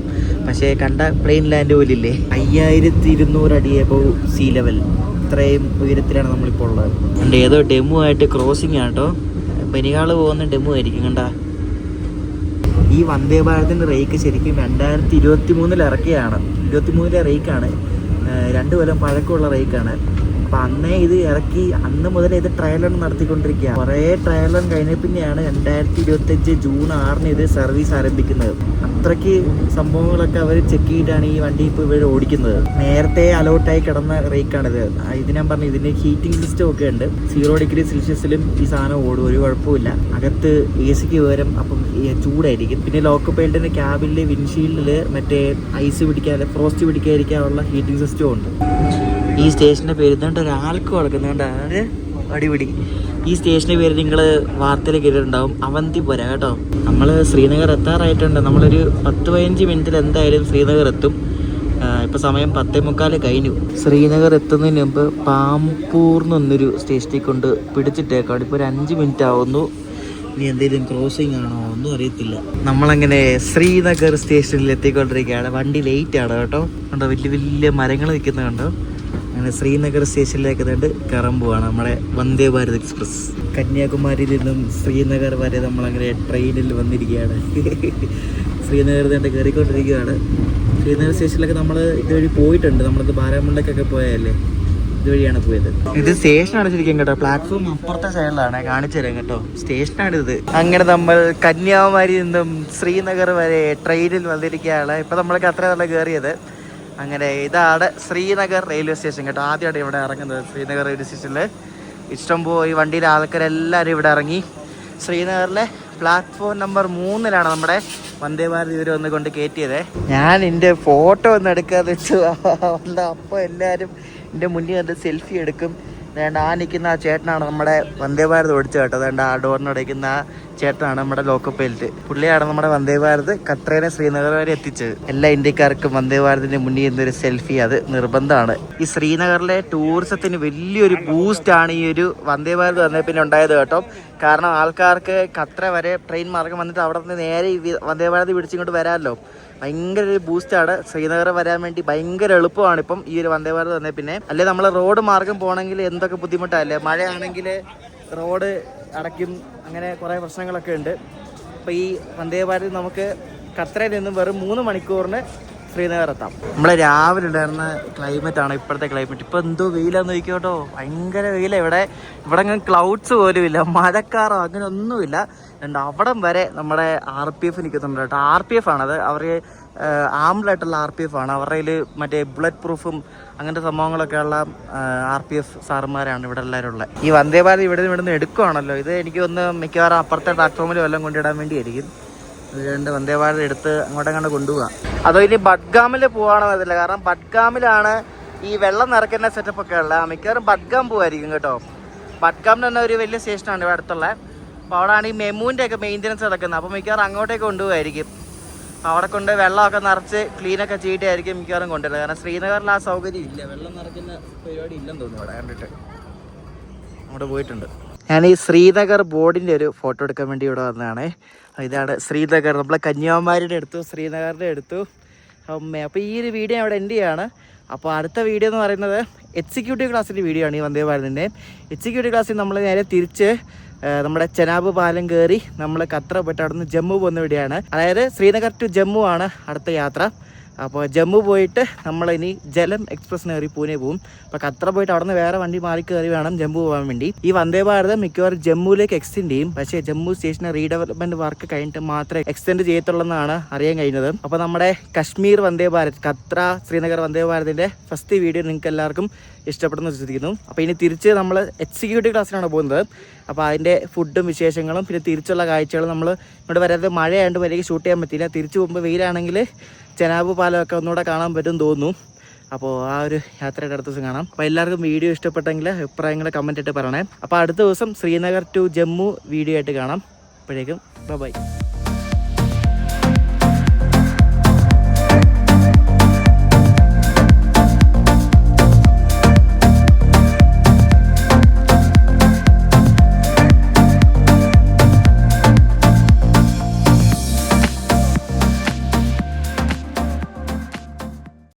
പക്ഷേ കണ്ട പ്ലെയിൻ ലാൻഡ് പോലില്ലേ, 5200 അടി എബോവ് സീ ലെവൽ, ഇത്രയും ഉയരത്തിലാണ് നമ്മളിപ്പോൾ ഉള്ളത്. കണ്ട ഏതോ ഡെമു ആയിട്ട് ക്രോസിംഗ് ആണ് കേട്ടോ. ബനികാൾ പോകുന്ന ഡെമു ആയിരിക്കും. കണ്ട ഈ വന്ദേ ഭാരതിൻ്റെ റേക്ക് ശരിക്കും 2023 ഇറക്കിയാണ്. 23 റേക്കാണ്, 2 കൊല്ലം പഴക്കമുള്ള റേക്കാണ്. അപ്പം അന്നേ ഇത് ഇറക്കി, അന്ന് മുതൽ ഇത് ട്രയൽ റൺ നടത്തിക്കൊണ്ടിരിക്കുക. കുറേ ട്രയൽ റൺ കഴിഞ്ഞ പിന്നെയാണ് 2025 ജൂൺ 6 ഇത് സർവീസ് ആരംഭിക്കുന്നത്. അത്രയ്ക്ക് സംഭവങ്ങളൊക്കെ അവർ ചെക്ക് ചെയ്തിട്ടാണ് ഈ വണ്ടി ഇപ്പോൾ ഇവർ ഓടിക്കുന്നത്. നേരത്തെ അലോട്ടായി കിടന്ന റേക്കാണിത്. ഇത് ഞാൻ പറഞ്ഞു, ഇതിന് ഹീറ്റിംഗ് സിസ്റ്റം ഒക്കെ ഉണ്ട്. 0 ഡിഗ്രി സെൽഷ്യസിലും ഈ സാധനം ഓടും, ഒരു കുഴപ്പമില്ല. അകത്ത് AC പകരം അപ്പം ചൂടായിരിക്കും. പിന്നെ ലോക്കോ പൈലറ്റിൻ്റെ ക്യാബിനിൽ വിൻഷീൽഡിൽ മറ്റേ ഐസ് പിടിക്കാതെ ഫ്രോസ്റ്റ് പിടിക്കാതിരിക്കാനുള്ള ഹീറ്റിംഗ് സിസ്റ്റവും ഉണ്ട്. ഈ സ്റ്റേഷൻ്റെ പേര് ഇതുകൊണ്ട് ഒരാൾക്ക് കൊടുക്കുന്നുണ്ട്, അത് അടിപൊളി. ഈ സ്റ്റേഷൻ്റെ പേര് നിങ്ങൾ വാർത്തയിൽ കേട്ടിട്ടുണ്ടാവും, അവന്തിപുര കേട്ടോ. നമ്മൾ ശ്രീനഗർ എത്താറായിട്ടുണ്ട്. നമ്മളൊരു 10-15 മിനിറ്റിൽ എന്തായാലും ശ്രീനഗർ എത്തും. ഇപ്പോൾ സമയം 10:45 കഴിഞ്ഞു. ശ്രീനഗർ എത്തുന്നതിന് മുമ്പ് പാംപൂർ എന്നൊരു സ്റ്റേഷനിൽ കൊണ്ട് പിടിച്ചിട്ടേക്കാണ്. ഇപ്പോൾ ഒരു 5 മിനിറ്റ് ആവുന്നു. ഇനി എന്തെങ്കിലും ക്രോസിംഗ് ആണോ ഒന്നും അറിയത്തില്ല. നമ്മളങ്ങനെ ശ്രീനഗർ സ്റ്റേഷനിൽ എത്തിക്കൊണ്ടിരിക്കുകയാണ്. വണ്ടി ലേറ്റ് ആണ് കേട്ടോ. കണ്ടോ വലിയ വലിയ മരങ്ങൾ നിൽക്കുന്നത് കണ്ടോ. അങ്ങനെ ശ്രീനഗർ സ്റ്റേഷനിലേക്ക് കയറാൻ പോവാണ് നമ്മുടെ വന്ദേ ഭാരത് എക്സ്പ്രസ്. കന്യാകുമാരിയിൽ നിന്നും ശ്രീനഗർ വരെ നമ്മളങ്ങനെ ട്രെയിനിൽ വന്നിരിക്കുകയാണ്. ശ്രീനഗർ കയറിക്കൊണ്ടിരിക്കുകയാണ്. ശ്രീനഗർ സ്റ്റേഷനിലൊക്കെ നമ്മൾ ഇതുവഴി പോയിട്ടുണ്ട്. നമ്മളത് ബാരാമുള്ളക്കൊക്കെ പോയതല്ലേ, ഇതുവഴിയാണ് പോയത്. ഇത് സ്റ്റേഷനാണ് ശരിക്കും കേട്ടോ. പ്ലാറ്റ്ഫോം അപ്പുറത്തെ സൈഡിലാണ്, കാണിച്ചു തരാം കേട്ടോ. സ്റ്റേഷനാണിത്. അങ്ങനെ നമ്മൾ കന്യാകുമാരിയിൽ നിന്നും ശ്രീനഗർ വരെ ട്രെയിനിൽ വന്നിരിക്കുകയാണ്. ഇപ്പം നമ്മളൊക്കെ അത്ര നല്ല കയറിയത്. അങ്ങനെ ഇതാണ് ശ്രീനഗർ റെയിൽവേ സ്റ്റേഷൻ കേട്ടോ. ആദ്യമായിട്ട് ഇവിടെ ഇറങ്ങുന്നത് ശ്രീനഗർ റെയിൽവേ സ്റ്റേഷനിൽ. ഇഷ്ടംപോലെ ഈ വണ്ടിയിലെ ആൾക്കാരെല്ലാവരും ഇവിടെ ഇറങ്ങി. ശ്രീനഗറിലെ പ്ലാറ്റ്ഫോം നമ്പർ 3 നമ്മുടെ വന്ദേ ഭാരത് ഇവർ വന്ന് കൊണ്ട് കയറ്റിയത്. ഞാൻ എൻ്റെ ഫോട്ടോ ഒന്ന് എടുക്കാതെ വെച്ചു. അപ്പോൾ എല്ലാവരും എൻ്റെ മുന്നിൽ വന്ന് സെൽഫി എടുക്കും. അതുകൊണ്ട് ആ നിൽക്കുന്ന ആ ചേട്ടനാണ് നമ്മുടെ വന്ദേ ഭാരത് ഓടിച്ചു കേട്ടോ. അതുകൊണ്ട് ആ ഡോറിനടയ്ക്കുന്ന ആ ചേട്ടനാണ് നമ്മുടെ ലോക്കോ പൈലറ്റ്. പുള്ളിയാണ് നമ്മുടെ വന്ദേ ഭാരത് ഖത്തറിനെ ശ്രീനഗർ വരെ എത്തിച്ചത്. എല്ലാ ഇന്ത്യക്കാർക്കും വന്ദേ ഭാരതിന്റെ മുന്നിൽ നിന്നൊരു സെൽഫി അത് നിർബന്ധമാണ്. ഈ ശ്രീനഗറിലെ ടൂറിസത്തിന് വലിയൊരു ബൂസ്റ്റാണ് ഈ ഒരു വന്ദേ ഭാരത് വന്നേ പിന്നെ ഉണ്ടായത് കേട്ടോ. കാരണം ആൾക്കാർക്ക് ഖത്തർ വരെ ട്രെയിൻ മാർഗം വന്നിട്ട് അവിടെ നിന്ന് നേരെ ഈ വന്ദേ ഭാരത് പിടിച്ചിങ്ങോട്ട് വരാമല്ലോ. ഭയങ്കര ഒരു ബൂസ്റ്റാണ്. ശ്രീനഗർ വരാൻ വേണ്ടി ഭയങ്കര എളുപ്പമാണ് ഇപ്പം ഈ ഒരു വന്ദേ ഭാരത് വന്നേ പിന്നെ. അല്ലെ നമ്മൾ റോഡ് മാർഗം പോകണമെങ്കിൽ എന്തൊക്കെ ബുദ്ധിമുട്ടല്ലേ. മഴയാണെങ്കിൽ റോഡ് അടയ്ക്കും, അങ്ങനെ കുറേ പ്രശ്നങ്ങളൊക്കെ ഉണ്ട്. അപ്പോൾ ഈ വന്ദേ ഭാരത് നമുക്ക് ഖത്തറിൽ നിന്നും വെറും 3 മണിക്കൂറിന് ശ്രീനഗർ എത്താം. നമ്മളെ രാവിലെ ഉണ്ടായിരുന്ന ക്ലൈമറ്റാണ് ഇപ്പോഴത്തെ ക്ലൈമറ്റ്. ഇപ്പോൾ എന്തോ വെയിലാന്ന് നോക്കിയോട്ടോ, ഭയങ്കര വെയിലാണ് ഇവിടെ. ഇവിടെ അങ്ങനെ ക്ലൗഡ്സ് പോലും ഇല്ല, മഴക്കാറോ അങ്ങനെ ഒന്നുമില്ല. അവിടം വരെ നമ്മുടെ RPF നിൽക്കുന്നുണ്ട് കേട്ടോ. RPF ആണത്, അവർ ആംബിളായിട്ടുള്ള RPF ആണ്. അവരുടെ കയ്യിൽ മറ്റേ ബുള്ളറ്റ് പ്രൂഫും അങ്ങനത്തെ സംഭവങ്ങളൊക്കെ ഉള്ള RPF സാറുമാരാണ് ഇവിടെ എല്ലാവരും ഉള്ളത്. ഈ വന്ദേ ഭാരത് ഇവിടെ നിന്ന് എടുക്കുവാണല്ലോ. ഇത് എനിക്ക് ഒന്ന് മിക്കവാറും അപ്പുറത്തെ പ്ലാറ്റ്ഫോമിൽ വല്ലതും കൊണ്ടിടാൻ വേണ്ടിയായിരിക്കും. അതുകൊണ്ട് വന്ദേ ഭാരത് എടുത്ത് അങ്ങോട്ടങ്ങോട്ട് കൊണ്ടുപോകാം. അതോ ഇനി ബഡ്ഗാമിൽ പോകാണോ അതില്ല. കാരണം ബഡ്ഗാമിലാണ് ഈ വെള്ളം നിറയ്ക്കുന്ന സെറ്റപ്പ് ഒക്കെ ഉള്ളത്. മിക്കവാറും ബഡ്ഗാം പോകുമായിരിക്കും കേട്ടോ. ബഡ്ഗാം തന്നെ ഒരു വലിയ സ്റ്റേഷനാണ് ഇവിടെ അടുത്തുള്ള. അപ്പോൾ അവിടെയാണ് ഈ മെമുവിൻ്റെ ഒക്കെ മെയിൻ്റനൻസ് നടക്കുന്നത്. അപ്പോൾ മിക്കവാറും അങ്ങോട്ടേക്ക് കൊണ്ടുപോകായിരിക്കും. അവിടെ കൊണ്ട് വെള്ളമൊക്കെ നിറച്ച് ക്ലീനൊക്കെ ചെയ്തിട്ടായിരിക്കും മിക്കവാറും കൊണ്ടുവരുന്നത്. കാരണം ശ്രീനഗറിൽ ആ സൗകര്യം ഇല്ല, വെള്ളം നിറയ്ക്കുന്ന പരിപാടി ഇല്ലെന്ന് തോന്നുന്നു ഇവിടെ കണ്ടിട്ട്. അങ്ങോട്ട് പോയിട്ടുണ്ട്. ഞാൻ ഈ ശ്രീനഗർ ബോർഡിൻ്റെ ഒരു ഫോട്ടോ എടുക്കാൻ വേണ്ടി ഇവിടെ വന്നതാണ്. ഇതാണ് ശ്രീനഗർ, നമ്മളെ കന്യാകുമാരിയുടെ എടുത്തു, ശ്രീനഗറിൻ്റെ എടുത്തു. അപ്പോൾ ഈ ഒരു വീഡിയോ അവിടെ എൻഡ് ചെയ്യാണ്. അപ്പോൾ അടുത്ത വീഡിയോ എന്ന് പറയുന്നത് എക്സിക്യൂട്ടീവ് ക്ലാസ്സിൻ്റെ വീഡിയോ ആണ്. ഈ വന്ദേ ഭാരതിൻ്റെ എക്സിക്യൂട്ടീവ് ക്ലാസ്സിൽ നമ്മൾ നേരെ തിരിച്ച് നമ്മുടെ ചെനാബ് പാലം കയറി നമ്മൾ ഖത്തർ പോയിട്ട് അവിടെ നിന്ന് ജമ്മു പോകുന്ന വീഡിയോയാണ്. അതായത് ശ്രീനഗർ ടു ജമ്മു ആണ് അടുത്ത യാത്ര. അപ്പോൾ ജമ്മു പോയിട്ട് നമ്മളിനി ജലം എക്സ്പ്രസ് കയറി പൂനെ പോകും. അപ്പോൾ ഖത്തർ പോയിട്ട് അവിടെ നിന്ന് വേറെ വണ്ടി മാറി കയറി വേണം ജമ്മു പോകാൻ വേണ്ടി. ഈ വന്ദേ ഭാരത് മിക്കവാറും ജമ്മുവിലേക്ക് എക്സ്റ്റെൻഡ് ചെയ്യും. പക്ഷേ ജമ്മു സ്റ്റേഷന് റീഡെവലപ്മെന്റ് വർക്ക് കഴിഞ്ഞിട്ട് മാത്രമേ എക്സ്റ്റെൻഡ് ചെയ്യത്തുള്ളെന്നാണ് അറിയാൻ കഴിഞ്ഞത്. അപ്പോൾ നമ്മുടെ കശ്മീർ വന്ദേ ഭാരത് ഖത്ര ശ്രീനഗർ വന്ദേ ഭാരതിൻ്റെ ഫസ്റ്റ് വീഡിയോ നിങ്ങൾക്ക് എല്ലാവർക്കും ഇഷ്ടപ്പെടുന്നു വിശ്വസിക്കുന്നു. അപ്പോൾ ഇനി തിരിച്ച് നമ്മൾ എക്സിക്യൂട്ടീവ് ക്ലാസ്സിലാണ് പോകുന്നത്. അപ്പോൾ അതിൻ്റെ ഫുഡും വിശേഷങ്ങളും പിന്നെ തിരിച്ചുള്ള കാഴ്ചകളും നമ്മൾ ഇവിടെ വരാതെ മഴയായതുകൊണ്ട് വരെയ്ക്ക് ഷൂട്ട് ചെയ്യാൻ പറ്റില്ല. തിരിച്ചു പോകുമ്പോൾ വെയിലാണെങ്കിൽ ചെനാബ് പാലമൊക്കെ ഒന്നുകൂടെ കാണാൻ പറ്റും തോന്നുന്നു. അപ്പോൾ ആ ഒരു യാത്രയുടെ അടുത്ത ദിവസം കാണാം. അപ്പോൾ എല്ലാവർക്കും വീഡിയോ ഇഷ്ടപ്പെട്ടെങ്കിൽ അഭിപ്രായങ്ങൾ കമൻറ്റ് ഇട്ട് പറയണേ. അപ്പോൾ അടുത്ത ദിവസം ശ്രീനഗർ ടു ജമ്മു വീഡിയോ ആയിട്ട് കാണാം. അപ്പോഴേക്കും ബൈ.